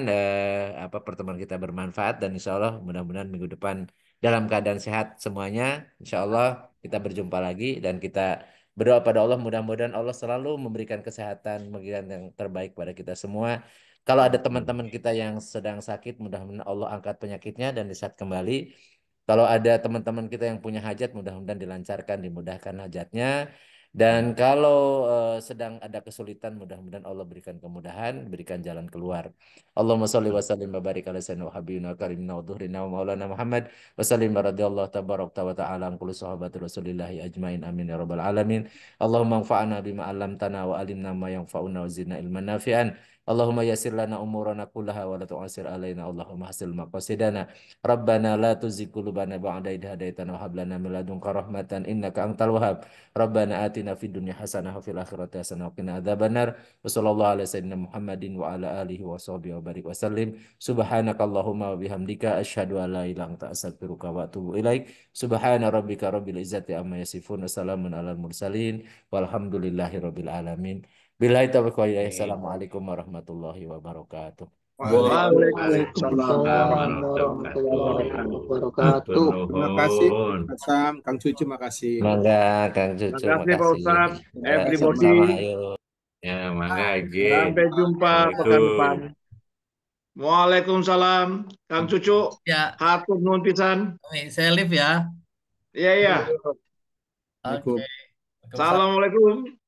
apa pertemuan kita bermanfaat dan insya Allah mudah-mudahan minggu depan dalam keadaan sehat semuanya. Insya Allah kita berjumpa lagi dan kita berdoa pada Allah mudah-mudahan Allah selalu memberikan kesehatan, memberikan yang terbaik pada kita semua. Kalau ada teman-teman kita yang sedang sakit, mudah-mudahan Allah angkat penyakitnya dan disehat kembali. Kalau ada teman-teman kita yang punya hajat, mudah-mudahan dilancarkan, dimudahkan hajatnya. Dan kalau sedang ada kesulitan, mudah-mudahan Allah berikan kemudahan, berikan jalan keluar. Allahumma sholli wa sallim wa barik ala sayyidina wa habibina wa karimina wa dhuhrina wa maulana Muhammad wa sallim wa radhiyallahu tabarak wa ta'ala an kulli sahabati Rasulillahi ajmain amin ya rabbal alamin. Allahumma anfa'na bima 'allamtana wa alimna ma yanfa'una wa zidna ilman nafi'an. Allahumma yassir lana umurana kullaha wa la tu'assir alaina. Allahumma hasil maqasidana. Rabbana la tuzigh qulubana ba'da idh hadaitana wa hab lana min ladunka rahmatan innaka antal wahhab. Rabbana atina fid dunya hasanah wa fil akhirati hasanah wa qina adzabannar. Wa sallallahu ala sayyidina Muhammadin wa ala alihi wa sahbihi wa barik wasallim. Subhanakallahumma wa bihamdika asyhadu an la ilaha illa anta astaghfiruka wa atubu ilaik. Subhana rabbika rabbil izzati amma yasifun wa salamun alal mursalin walhamdulillahi rabbil alamin. Billahi taufiq wal hidayah. Assalamualaikum warahmatullahi wabarakatuh. Waalaikumsalam Waalaikumsalam warahmatullahi warahmatullahi wabarakatuh. Terima kasih, wabarakatuh. Hasan, Kang Cucu, makasih. Mangga Kang Terima Cucu, kasih Pak makasih. Ustadz, Ya, everybody. sama-sama ayo. Ya, mangga Haji. Sampai jumpa pekan depan. Assalamualaikum. Waalaikumsalam, Kang Cucu. Ya, Hatur nuhun pisan. saya live ya. Iya, iya. Oke. Assalamualaikum. Waalaikumsalam. Assalamualaikum.